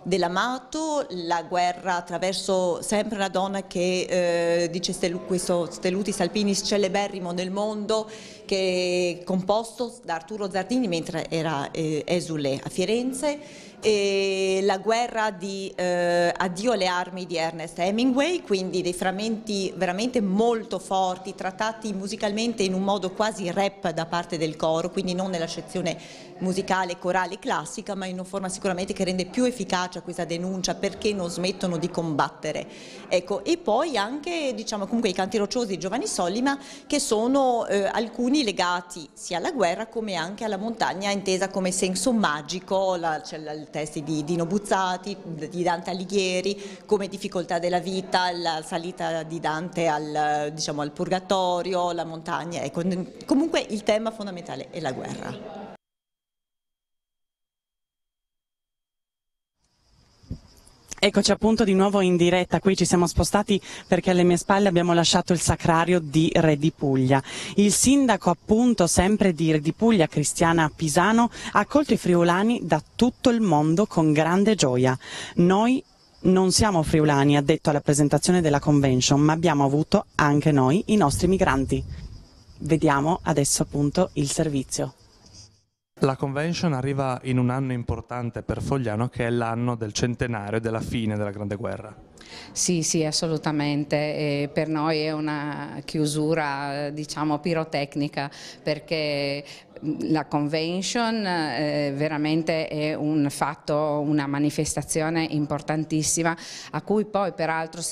dell'amato, la guerra attraverso sempre una donna che dice questo Stelluti Salpinis celeberrimo nel mondo, che è composto da Arturo Zardini mentre era esule a Firenze, e la guerra di Addio alle armi di Ernest Hemingway, quindi dei frammenti veramente molto forti, trattati musicalmente in un modo quasi rap da parte del coro, quindi non nella sezione musicale corale classica, ma in una forma sicuramente che rende più efficace questa denuncia, perché non smettono di combattere. Ecco, e poi anche diciamo comunque i canti rocciosi di Giovanni Sollima, che sono alcuni legati sia alla guerra come anche alla montagna, intesa come senso magico, c'è il testi di Dino Buzzati, di Dante Alighieri, come difficoltà della vita, la salita di Dante diciamo, al purgatorio, la montagna, ecco. Comunque il tema fondamentale è la guerra. Eccoci appunto di nuovo in diretta, qui ci siamo spostati perché alle mie spalle abbiamo lasciato il sacrario di Re di Puglia. Il sindaco appunto sempre di Re di Puglia, Cristiana Pisano, ha accolto i friulani da tutto il mondo con grande gioia. Noi non siamo friulani, ha detto alla presentazione della convention, ma abbiamo avuto anche noi i nostri migranti. Vediamo adesso appunto il servizio. La convention arriva in un anno importante per Fogliano, che è l'anno del centenario della fine della Grande Guerra. Sì, assolutamente. Per noi è una chiusura, diciamo, pirotecnica, perché la convention veramente è un fatto, una manifestazione importantissima, a cui poi peraltro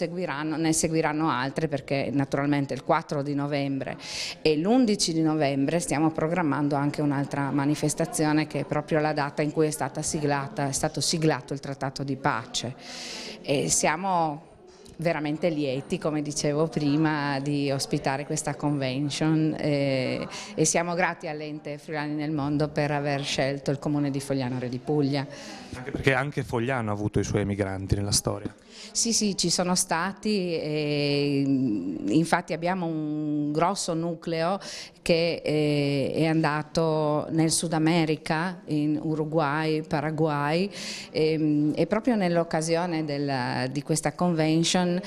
ne seguiranno altre, perché naturalmente il 4 di novembre e l'11 di novembre stiamo programmando anche un'altra manifestazione, che è proprio la data in cui è stato siglato il trattato di pace. E siamo veramente lieti, come dicevo prima, di ospitare questa convention e siamo grati all'Ente Friulani nel Mondo per aver scelto il comune di Fogliano Re di Puglia. Anche perché anche Fogliano ha avuto i suoi emigranti nella storia. Sì, ci sono stati, e infatti abbiamo un grosso nucleo che è andato nel Sud America, in Uruguay, Paraguay, e proprio nell'occasione di questa convention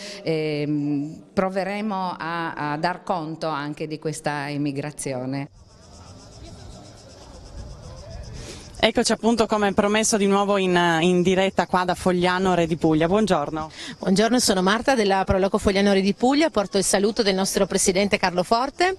proveremo a dar conto anche di questa emigrazione. Eccoci appunto, come promesso, di nuovo in diretta qua da Fogliano Re di Puglia. Buongiorno. Buongiorno, sono Marta della Proloco Fogliano Re di Puglia, porto il saluto del nostro presidente Carlo Forte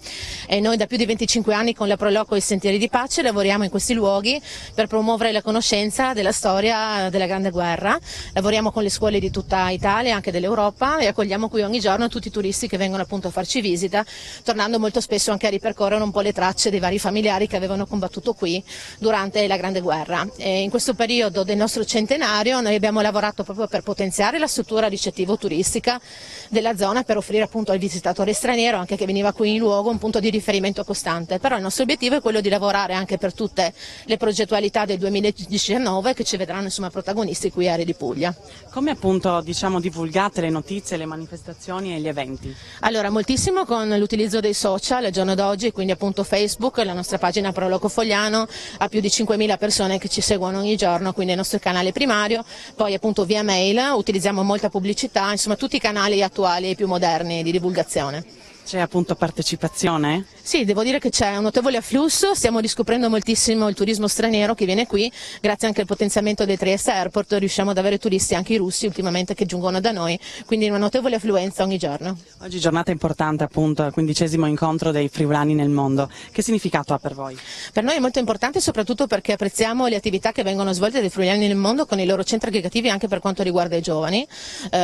e noi da più di 25 anni con la Proloco e i Sentieri di Pace lavoriamo in questi luoghi per promuovere la conoscenza della storia della Grande Guerra. Lavoriamo con le scuole di tutta Italia, anche dell'Europa, e accogliamo qui ogni giorno tutti i turisti che vengono appunto a farci visita, tornando molto spesso anche a ripercorrere un po' le tracce dei vari familiari che avevano combattuto qui durante la Grande Guerra. E in questo periodo del nostro centenario noi abbiamo lavorato proprio per potenziare la struttura ricettivo-turistica della zona, per offrire appunto al visitatore straniero, anche che veniva qui in luogo, un punto di riferimento costante. Però il nostro obiettivo è quello di lavorare anche per tutte le progettualità del 2019 che ci vedranno insomma protagonisti qui a Re di Puglia. Come appunto divulgate le notizie, le manifestazioni e gli eventi? Allora, moltissimo con l'utilizzo dei social al giorno d'oggi, quindi appunto Facebook, la nostra pagina Proloco Fogliano ha più di 5.000 persone che ci seguono ogni giorno, quindi il nostro canale primario, poi appunto via mail utilizziamo molta pubblicità, insomma tutti i canali attuali e più moderni di divulgazione. C'è appunto partecipazione? Sì, devo dire che c'è un notevole afflusso, stiamo riscoprendo moltissimo il turismo straniero che viene qui, grazie anche al potenziamento del Trieste Airport riusciamo ad avere turisti anche i russi ultimamente che giungono da noi, quindi una notevole affluenza ogni giorno. Oggi giornata importante appunto, il 15° incontro dei friulani nel mondo, che significato ha per voi? Per noi è molto importante soprattutto perché apprezziamo le attività che vengono svolte dai friulani nel mondo con i loro centri aggregativi anche per quanto riguarda i giovani,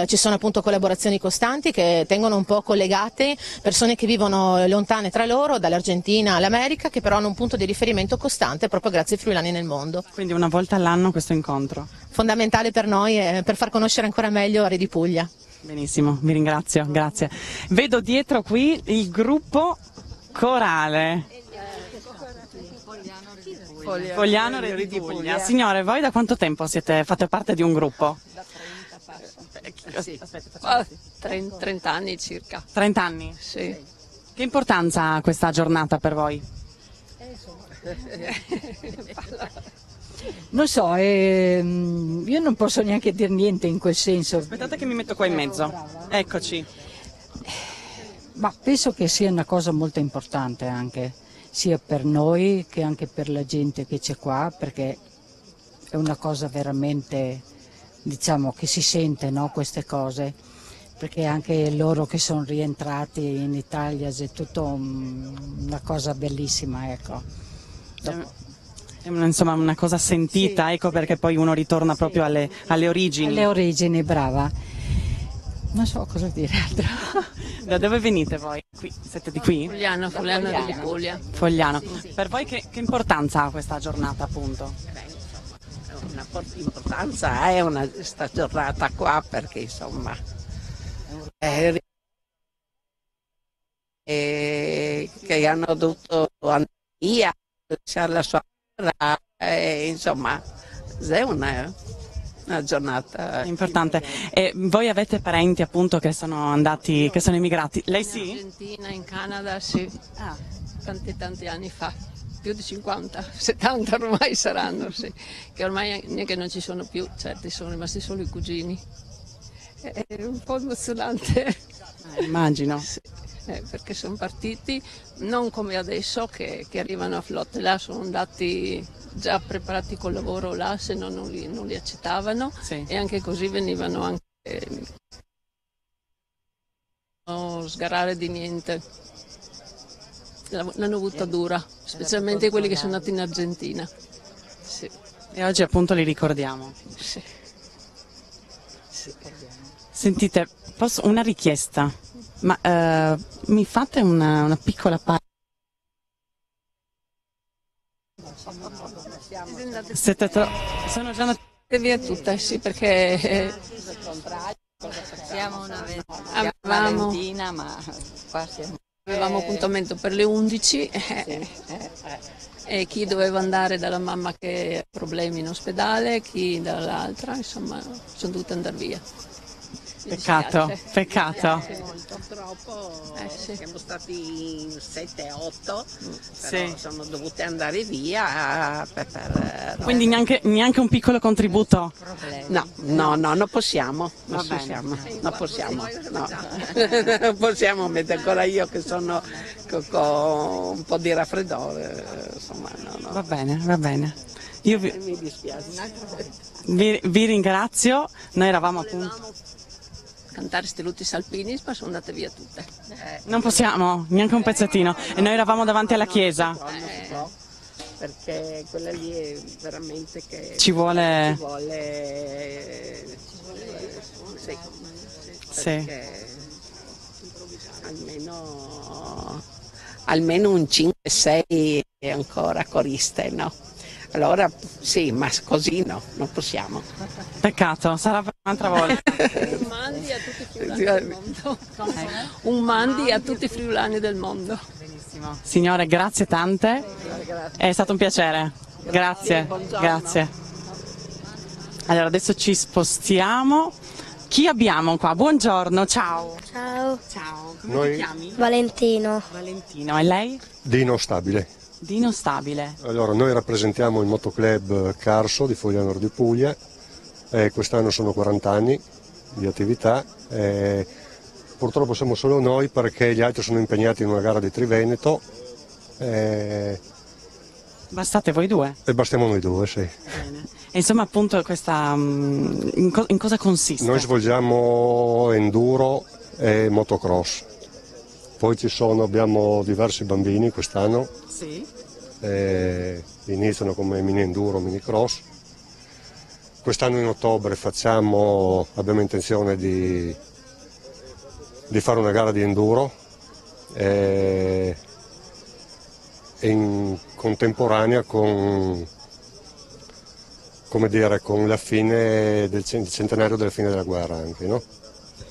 ci sono appunto collaborazioni costanti che tengono un po' collegate persone che vivono lontane tra loro, dall'Argentina all'America, che però hanno un punto di riferimento costante proprio grazie ai friulani nel mondo. Quindi una volta all'anno questo incontro? Fondamentale per noi per far conoscere ancora meglio Re di Puglia. Benissimo, vi ringrazio, grazie. Vedo dietro qui il gruppo corale. Fogliano Re di Puglia. Signore, voi da quanto tempo fate parte di un gruppo? Sì. 30 anni circa. 30 anni? Sì. Che importanza ha questa giornata per voi? Non so, io non posso neanche dire niente in quel senso. Aspettate che mi metto qua in mezzo. Eccoci. Ma penso che sia una cosa molto importante anche, sia per noi che anche per la gente che c'è qua, perché è una cosa veramente, diciamo, che si sente, no, queste cose, perché anche loro che sono rientrati in Italia è tutto una cosa bellissima, ecco. È insomma una cosa sentita, sì, ecco perché poi uno ritorna proprio alle origini. Alle origini, brava. Non so cosa dire altro. Da dove venite voi? Qui? Siete di qui? Fogliano di Puglia. Fogliano. Sì. Per voi che importanza ha questa giornata appunto? Una forte importanza è questa giornata qua perché insomma che hanno dovuto andare via, lasciare la sua terra, insomma è una giornata importante. E voi avete parenti appunto che sono andati, che sono emigrati? Lei sì? In Argentina, in Canada, sì, tanti anni fa. Più di 50, 70 ormai saranno, sì, che ormai neanche non ci sono più, certi sono rimasti solo i cugini. È un po' emozionante. Immagino. Sì, perché sono partiti non come adesso che arrivano a flotte, là sono andati già preparati col lavoro là, se no non li accettavano, sì, e anche così venivano anche Non sgarare di niente. L'hanno avuta dura, specialmente quelli che sono nati in Argentina. Sì. E oggi appunto li ricordiamo. Sì. Sentite, una richiesta, ma mi fate una piccola parte? Sono già andate via tutte, sì, perché siamo una Valentina, ma qua siamo... Avevamo appuntamento per le 11 e chi doveva andare dalla mamma che ha problemi in ospedale, chi dall'altra, insomma, sono dovute andare via. Peccato, peccato. Purtroppo siamo stati in 7-8, però sì, sono dovute andare via Quindi neanche un piccolo contributo? No, non possiamo, non possiamo mettere ancora io che sono con un po' di raffreddore, insomma, no. Va bene. Io mi dispiace. Vi ringrazio, noi eravamo appunto... cantare Stellutis Alpinis, ma sono andate via tutte. Non possiamo, neanche un pezzettino. E noi eravamo davanti alla chiesa. Perché quella lì è veramente che... Ci vuole... Sì. Almeno un 5-6 ancora coriste, no? Allora sì, ma così no, non possiamo. Peccato, sarà per un'altra volta. Un mandi a tutti i friulani del mondo. Un mandi a tutti i friulani del mondo. Benissimo. Signore, grazie tante. È stato un piacere. Grazie. Allora adesso ci spostiamo. Chi abbiamo qua? Buongiorno, ciao. Ciao. Come ti chiami? Valentino. E lei? Dino Stabile. Dino Stabile. Allora, noi rappresentiamo il motoclub Carso di Fogliano di Puglia, quest'anno sono 40 anni di attività, purtroppo siamo solo noi perché gli altri sono impegnati in una gara di Triveneto. Bastate voi due? E bastiamo noi due, sì. Bene. E insomma appunto questa, in cosa consiste? Noi svolgiamo enduro e motocross, poi abbiamo diversi bambini quest'anno. Sì. Iniziano come mini enduro, mini cross. Quest'anno in ottobre abbiamo intenzione di fare una gara di enduro e in contemporanea con la fine del centenario della fine della guerra anche, no?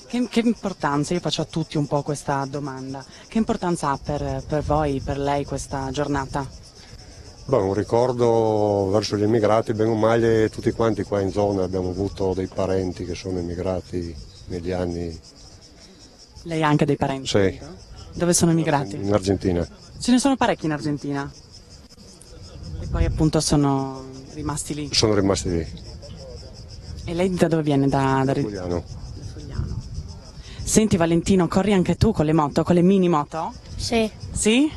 Che importanza, io faccio a tutti un po' questa domanda, che importanza ha per voi, per lei questa giornata? Beh, un ricordo verso gli immigrati, bene o male tutti quanti qua in zona abbiamo avuto dei parenti che sono emigrati negli anni. Lei ha anche dei parenti? Sì. Dove sono emigrati? In Argentina. Ce ne sono parecchi in Argentina e poi appunto sono rimasti lì? Sono rimasti lì. E lei da dove viene? Da Fogliano. Senti Valentino, corri anche tu con le moto, con le mini moto? Sì. Sì?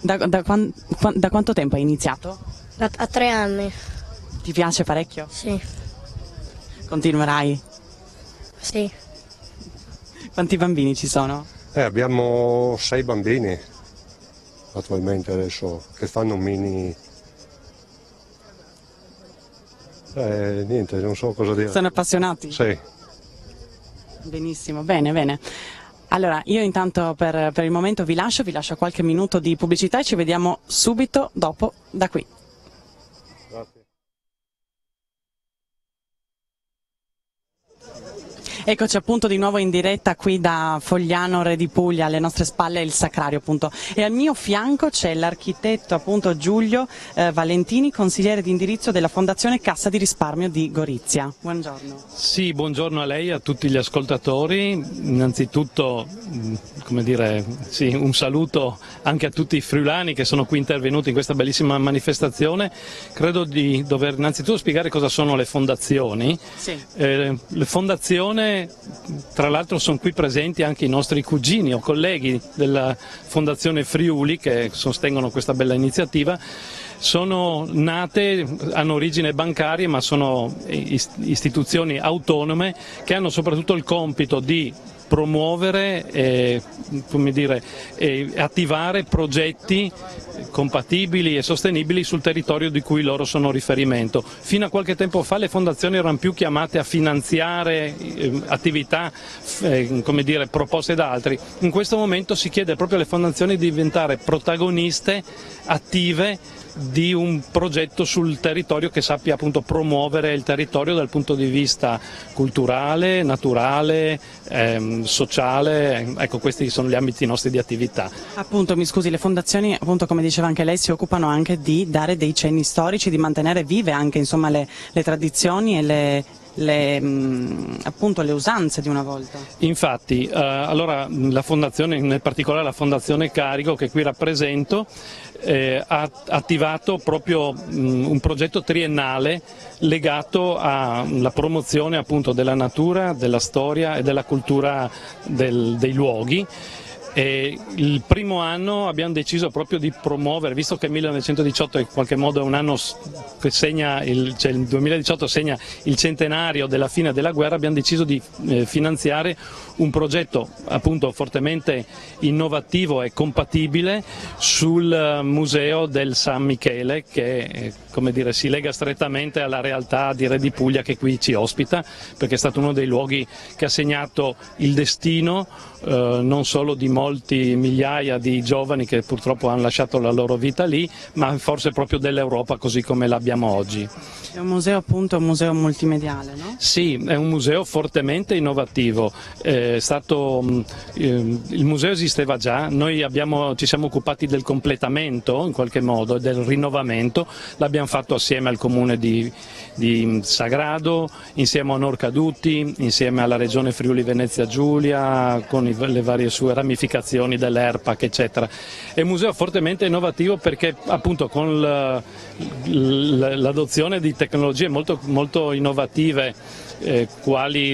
Da quanto tempo hai iniziato? A 3 anni. Ti piace parecchio? Sì. Continuerai? Sì. Quanti bambini ci sono? Abbiamo 6 bambini attualmente adesso che fanno mini... niente, non so cosa dire. Sono appassionati? Sì. Benissimo, bene. Allora, io intanto per il momento vi lascio qualche minuto di pubblicità e ci vediamo subito dopo da qui. Grazie. Eccoci appunto di nuovo in diretta qui da Fogliano Re di Puglia, alle nostre spalle il Sacrario appunto, e al mio fianco c'è l'architetto appunto Giulio Valentini, consigliere di indirizzo della Fondazione Cassa di Risparmio di Gorizia. Buongiorno. Sì, buongiorno a lei e a tutti gli ascoltatori. Innanzitutto, come dire, sì, un saluto anche a tutti i friulani che sono qui intervenuti in questa bellissima manifestazione. Credo di dover innanzitutto spiegare cosa sono le fondazioni. Sì. Le fondazioni, tra l'altro sono qui presenti anche i nostri cugini o colleghi della Fondazione Friuli che sostengono questa bella iniziativa. Sono nate, hanno origine bancarie, ma sono istituzioni autonome che hanno soprattutto il compito di promuovere e attivare progetti compatibili e sostenibili sul territorio di cui loro sono riferimento. Fino a qualche tempo fa le fondazioni erano più chiamate a finanziare attività proposte da altri. In questo momento si chiede proprio alle fondazioni di diventare protagoniste attive di un progetto sul territorio che sappia appunto promuovere il territorio dal punto di vista culturale, naturale, sociale. Ecco, questi sono gli ambiti nostri di attività. Appunto, mi scusi, le fondazioni, appunto, come diceva anche lei, si occupano anche di dare dei cenni storici, di mantenere vive anche, insomma, le tradizioni e appunto le usanze di una volta. Infatti, allora la fondazione, in particolare la Fondazione Carico che qui rappresento, ha attivato proprio un progetto triennale legato alla promozione appunto della natura, della storia e della cultura dei luoghi. E il primo anno abbiamo deciso proprio di promuovere, visto che il 1918 in qualche modo è un anno che segna, il 2018 segna il centenario della fine della guerra, abbiamo deciso di finanziare un progetto appunto fortemente innovativo e compatibile sul museo del San Michele, che si lega strettamente alla realtà di Re di Puglia che qui ci ospita, perché è stato uno dei luoghi che ha segnato il destino non solo di molti migliaia di giovani che purtroppo hanno lasciato la loro vita lì, ma forse proprio dell'Europa così come l'abbiamo oggi. È un museo appunto, un museo multimediale, no? Sì, è un museo fortemente innovativo. Il museo esisteva già, noi ci siamo occupati del completamento in qualche modo, del rinnovamento, l'abbiamo fatto assieme al comune di Sagrado, insieme a Onor Caduti, insieme alla regione Friuli Venezia Giulia, con le varie sue ramificazioni dell'ERPAC eccetera. È un museo fortemente innovativo perché appunto con l'adozione di tecnologie molto, molto innovative, quali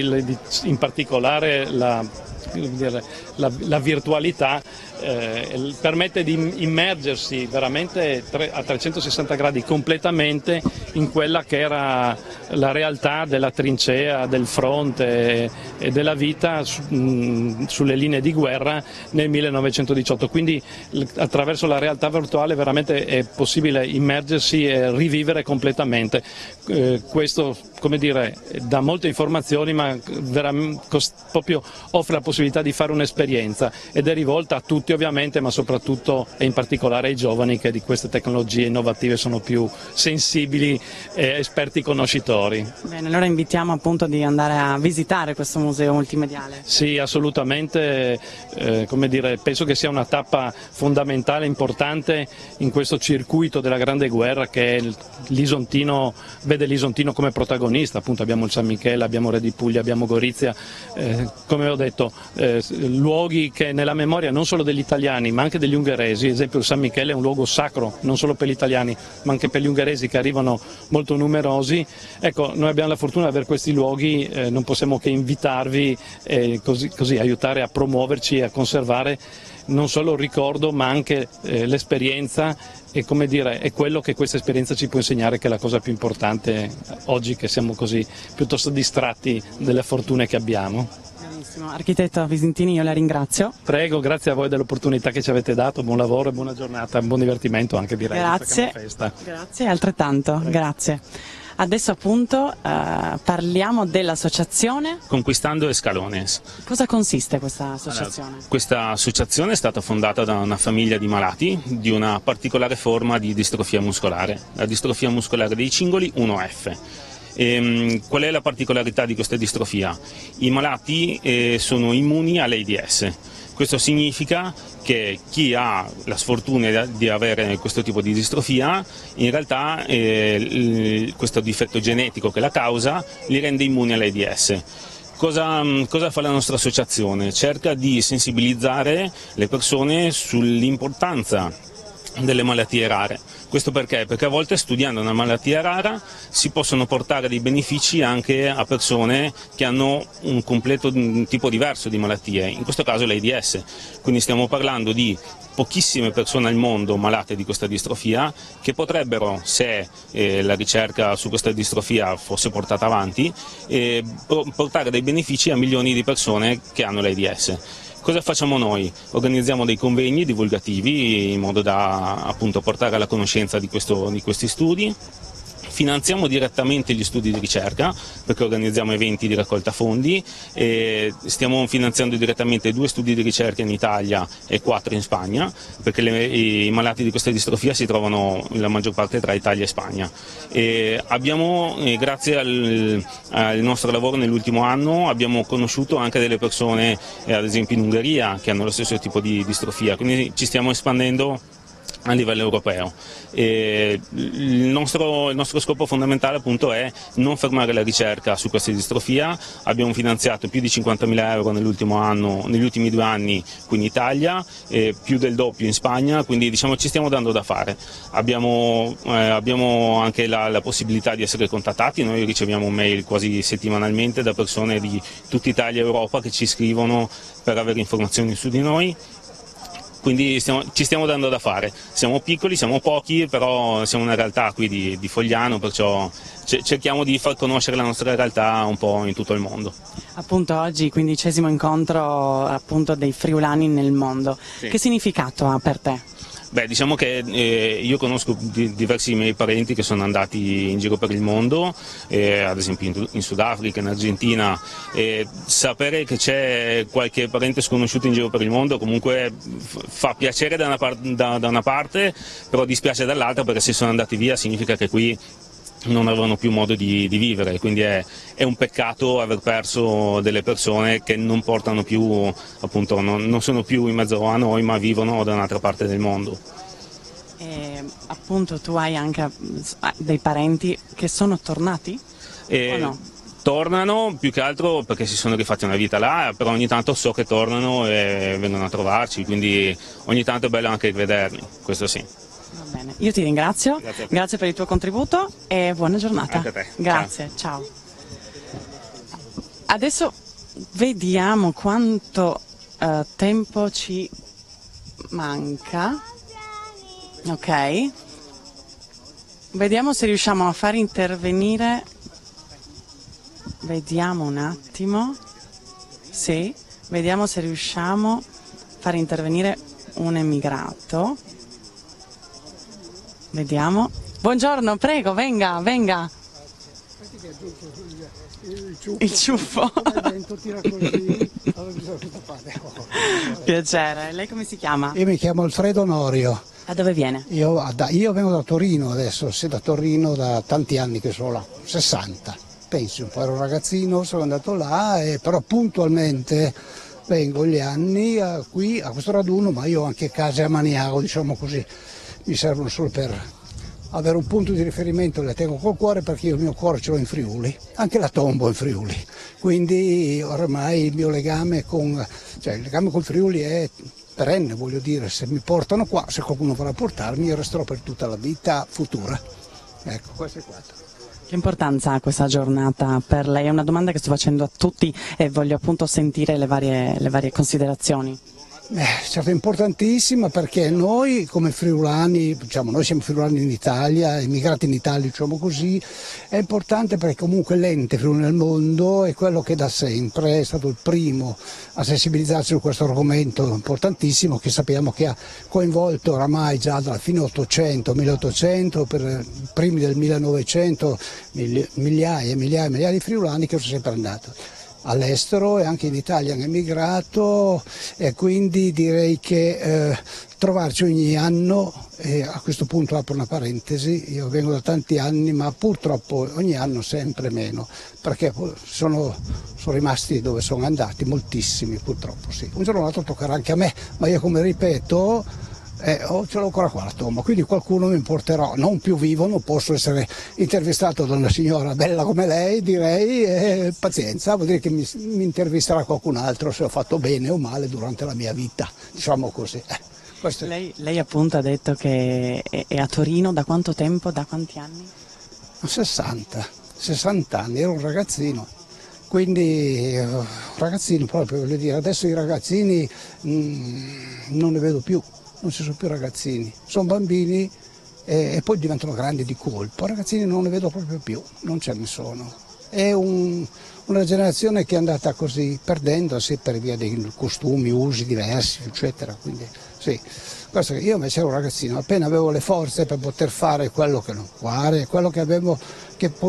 in particolare la virtualità, permette di immergersi veramente a 360 gradi completamente in quella che era la realtà della trincea, del fronte e della vita sulle linee di guerra nel 1918, quindi attraverso la realtà virtuale veramente è possibile immergersi e rivivere completamente. Questo dà molte informazioni, ma proprio offre la possibilità di fare un'esperienza ed è rivolta a tutti ovviamente, ma soprattutto e in particolare ai giovani che di queste tecnologie innovative sono più sensibili e esperti conoscitori. Bene, allora invitiamo appunto di andare a visitare questo museo multimediale. Sì, assolutamente, penso che sia una tappa fondamentale, importante in questo circuito della Grande Guerra che l'Isontino vede l'Isontino come protagonista. Appunto abbiamo il San Michele, abbiamo Re di Puglia, abbiamo Gorizia, come ho detto, luoghi che nella memoria non solo degli italiani ma anche degli ungheresi. Ad esempio il San Michele è un luogo sacro non solo per gli italiani ma anche per gli ungheresi che arrivano molto numerosi. Ecco, noi abbiamo la fortuna di avere questi luoghi, non possiamo che invitarvi e così aiutare a promuoverci e a conservare non solo il ricordo ma anche l'esperienza e è quello che questa esperienza ci può insegnare, che è la cosa più importante oggi che siamo così piuttosto distratti delle fortune che abbiamo. Benissimo. Architetto Visentini, io la ringrazio. Prego, grazie a voi dell'opportunità che ci avete dato, buon lavoro e buona giornata, buon divertimento anche direi. Grazie, festa. Grazie altrettanto, prego. Grazie. Adesso appunto parliamo dell'associazione Conquistando Escalones. Cosa consiste questa associazione? Allora, questa associazione è stata fondata da una famiglia di malati di una particolare forma di distrofia muscolare, la distrofia muscolare dei cingoli 1F. Qual è la particolarità di questa distrofia? I malati sono immuni all'AIDS. Questo significa che chi ha la sfortuna di avere questo tipo di distrofia, in realtà questo difetto genetico che la causa li rende immuni all'AIDS. Cosa fa la nostra associazione? Cerca di sensibilizzare le persone sull'importanza delle malattie rare. Questo perché? Perché a volte studiando una malattia rara si possono portare dei benefici anche a persone che hanno un completo tipo diverso di malattie, in questo caso l'AIDS. Quindi stiamo parlando di pochissime persone al mondo malate di questa distrofia che potrebbero, se la ricerca su questa distrofia fosse portata avanti, portare dei benefici a milioni di persone che hanno l'AIDS. Cosa facciamo noi? Organizziamo dei convegni divulgativi in modo da appunto portare alla conoscenza di questi studi. Finanziamo direttamente gli studi di ricerca perché organizziamo eventi di raccolta fondi e stiamo finanziando direttamente 2 studi di ricerca in Italia e 4 in Spagna, perché i malati di questa distrofia si trovano la maggior parte tra Italia e Spagna. Grazie al nostro lavoro nell'ultimo anno abbiamo conosciuto anche delle persone, ad esempio in Ungheria, che hanno lo stesso tipo di distrofia, quindi ci stiamo espandendo a livello europeo. Il nostro scopo fondamentale appunto è non fermare la ricerca su questa distrofia. Abbiamo finanziato più di 50.000 euro negli ultimi 2 anni qui in Italia, più del doppio in Spagna, quindi diciamo ci stiamo dando da fare. Abbiamo anche la possibilità di essere contattati, noi riceviamo mail quasi settimanalmente da persone di tutta Italia e Europa che ci scrivono per avere informazioni su di noi. Quindi ci stiamo dando da fare, siamo piccoli, siamo pochi, però siamo una realtà qui di Fogliano, perciò cerchiamo di far conoscere la nostra realtà un po' in tutto il mondo. Appunto oggi 15° incontro appunto dei friulani nel mondo, sì. Che significato ha per te? Beh, diciamo che io conosco diversi miei parenti che sono andati in giro per il mondo, ad esempio in Sudafrica, in Argentina, e sapere che c'è qualche parente sconosciuto in giro per il mondo comunque fa piacere da una parte, però dispiace dall'altra, perché se sono andati via significa che qui non avevano più modo di vivere, quindi è un peccato aver perso delle persone che non portano più, appunto, non sono più in mezzo a noi, ma vivono da un'altra parte del mondo. Appunto tu hai anche dei parenti che sono tornati? O no? Tornano più che altro perché si sono rifatti una vita là, però ogni tanto so che tornano e vengono a trovarci, quindi ogni tanto è bello anche vederli, questo sì. Va bene, io ti ringrazio, grazie per il tuo contributo e buona giornata. Anche a te. Grazie, ciao. Adesso vediamo quanto tempo ci manca. Ok. Vediamo se riusciamo a far intervenire. Vediamo un attimo. Sì, vediamo se riusciamo a far intervenire un emigrato. Vediamo. Buongiorno, prego, venga, venga. Il ciuffo. Piacere, lei come si chiama? Io mi chiamo Alfredo Onorio. Da dove viene? Io vengo da Torino adesso, sì, da Torino da tanti anni che sono là, 60. Pensi un po', ero un ragazzino, sono andato là, però puntualmente vengo gli anni qui a questo raduno, ma io ho anche case a Maniago, diciamo così. Mi servono solo per avere un punto di riferimento, le tengo col cuore, perché io il mio cuore ce l'ho in Friuli, anche la tombo in Friuli, quindi ormai il mio legame il legame col Friuli è perenne, voglio dire, se mi portano qua, se qualcuno vorrà portarmi, io resterò per tutta la vita futura. Ecco, questo è quanto. Che importanza ha questa giornata per lei? È una domanda che sto facendo a tutti e voglio appunto sentire le varie considerazioni. Certo, è importantissima, perché noi come friulani, diciamo, noi siamo friulani in Italia, immigrati in Italia, diciamo così, è importante perché comunque l'ente Friuli nel mondo è quello che da sempre è stato il primo a sensibilizzarsi su questo argomento importantissimo, che sappiamo che ha coinvolto oramai già dalla fine 800, 1800, per i primi del 1900, migliaia e migliaia di friulani che sono sempre andati all'estero, e anche in Italia hanno emigrato, e quindi direi che trovarci ogni anno, e a questo punto apro una parentesi, io vengo da tanti anni, ma purtroppo ogni anno sempre meno, perché sono rimasti dove sono andati, moltissimi purtroppo, sì. Un giorno o l'altro toccherà anche a me, ma io, come ripeto, ce l'ho ancora qua la tomba, quindi qualcuno mi porterò, non più vivo, non posso essere intervistato da una signora bella come lei, direi, pazienza, vuol dire che mi intervisterà qualcun altro se ho fatto bene o male durante la mia vita, diciamo così. Lei appunto ha detto che è a Torino da quanto tempo, da quanti anni? 60 anni, ero un ragazzino, quindi un ragazzino proprio, voglio dire, adesso i ragazzini non ne vedo più, non ci sono più ragazzini, sono bambini e poi diventano grandi di colpo, ragazzini non ne vedo proprio più, non ce ne sono. È una generazione che è andata così perdendosi per via dei costumi, usi diversi, eccetera. Quindi sì, questo, io invece ero un ragazzino, appena avevo le forze per poter fare quello che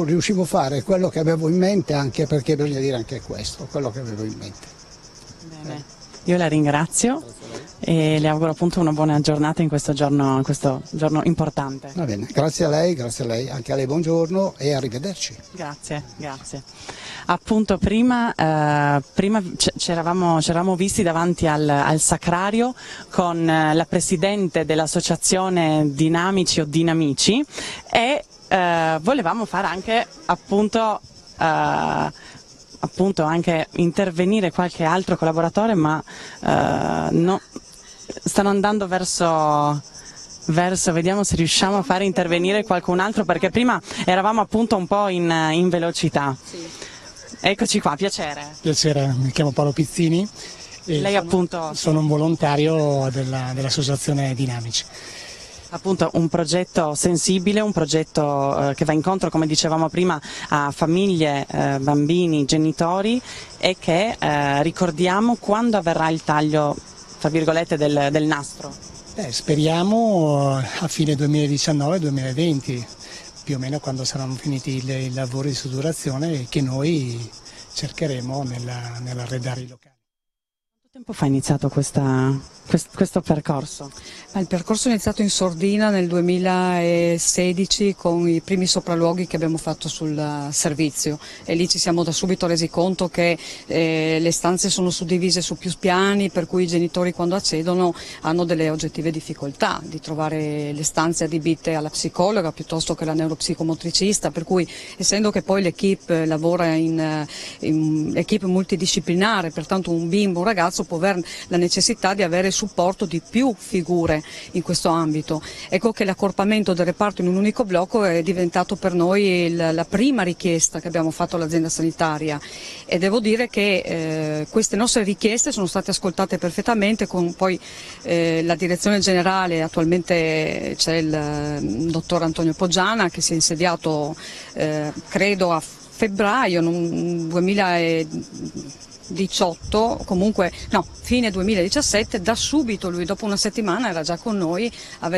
riuscivo a fare, quello che avevo in mente, anche perché bisogna dire anche questo, quello che avevo in mente. Bene. Io la ringrazio e le auguro appunto una buona giornata in questo giorno importante. Va bene, grazie a lei, anche a lei buongiorno e arrivederci. Grazie. Appunto prima ci eravamo visti davanti al Sacrario con la presidente dell'associazione Dinamici o Dinamici e volevamo fare anche appunto anche intervenire qualche altro collaboratore, ma no, stanno andando verso, vediamo se riusciamo a fare intervenire qualcun altro, perché prima eravamo appunto un po' in velocità. Sì. Eccoci qua, piacere. Piacere, mi chiamo Paolo Pizzini e lei appunto sono un volontario dell'associazione Dinamici. Appunto un progetto sensibile, un progetto che va incontro, come dicevamo prima, a famiglie, bambini, genitori e che ricordiamo quando avverrà il taglio, tra virgolette, del nastro. Speriamo a fine 2019-2020, più o meno quando saranno finiti i lavori di suturazione che noi cercheremo nell'arredare i locali. Quanto tempo fa è iniziato questo percorso? Il percorso è iniziato in sordina nel 2016 con i primi sopralluoghi che abbiamo fatto sul servizio e lì ci siamo da subito resi conto che le stanze sono suddivise su più piani, per cui i genitori quando accedono hanno delle oggettive difficoltà di trovare le stanze adibite alla psicologa piuttosto che alla neuropsicomotricista, per cui essendo che poi l'equipe lavora in equipe multidisciplinare, pertanto un bimbo, un ragazzo può avere la necessità di avere supporto di più figure in questo ambito. Ecco che l'accorpamento del reparto in un unico blocco è diventato per noi la prima richiesta che abbiamo fatto all'azienda sanitaria e devo dire che queste nostre richieste sono state ascoltate perfettamente con poi la direzione generale, attualmente c'è il dottor Antonio Poggiana che si è insediato credo a febbraio 2018, comunque no, fine 2017, da subito lui dopo una settimana era già con noi a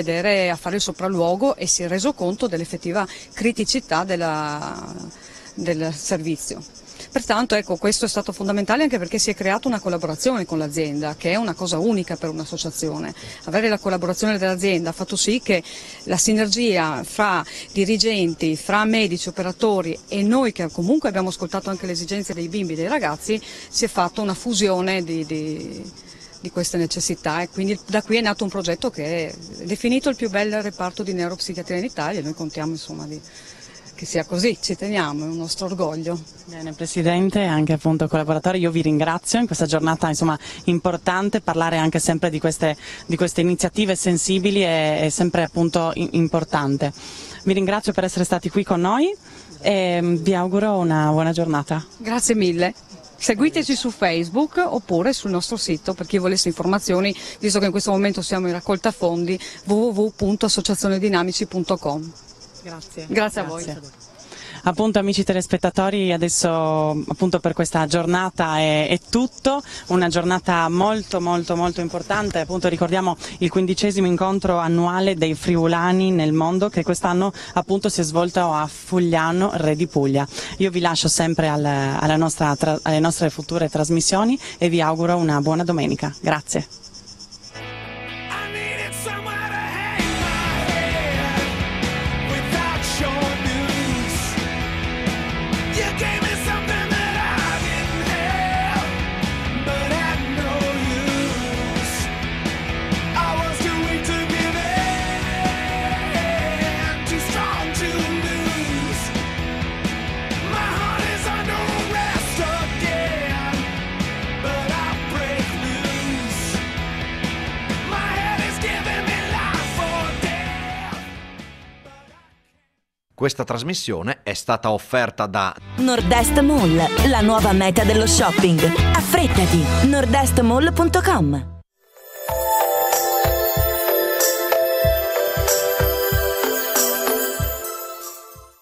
fare il sopralluogo e si è reso conto dell'effettiva criticità del servizio. Pertanto ecco, questo è stato fondamentale anche perché si è creata una collaborazione con l'azienda, che è una cosa unica per un'associazione. Avere la collaborazione dell'azienda ha fatto sì che la sinergia fra dirigenti, fra medici, operatori e noi che comunque abbiamo ascoltato anche le esigenze dei bimbi e dei ragazzi, si è fatta una fusione di queste necessità e quindi da qui è nato un progetto che è definito il più bel reparto di neuropsichiatria in Italia e noi contiamo insomma che sia così, ci teniamo, è un nostro orgoglio. Bene, Presidente e anche appunto collaboratori, io vi ringrazio in questa giornata insomma importante, parlare anche sempre di queste iniziative sensibili è sempre appunto importante. Vi ringrazio per essere stati qui con noi e vi auguro una buona giornata. Grazie mille. Seguiteci su Facebook oppure sul nostro sito per chi volesse informazioni, visto che in questo momento siamo in raccolta fondi, www.associazionedinamici.com. Grazie a voi. Appunto amici telespettatori, adesso appunto per questa giornata è tutto, una giornata molto importante, appunto ricordiamo il 15° incontro annuale dei friulani nel mondo che quest'anno appunto si è svolto a Fugliano, Re di Puglia. Io vi lascio sempre alle nostre future trasmissioni e vi auguro una buona domenica. Grazie. Questa trasmissione è stata offerta da Nord-Est Mall, la nuova meta dello shopping. Affrettati, nordestmall.com.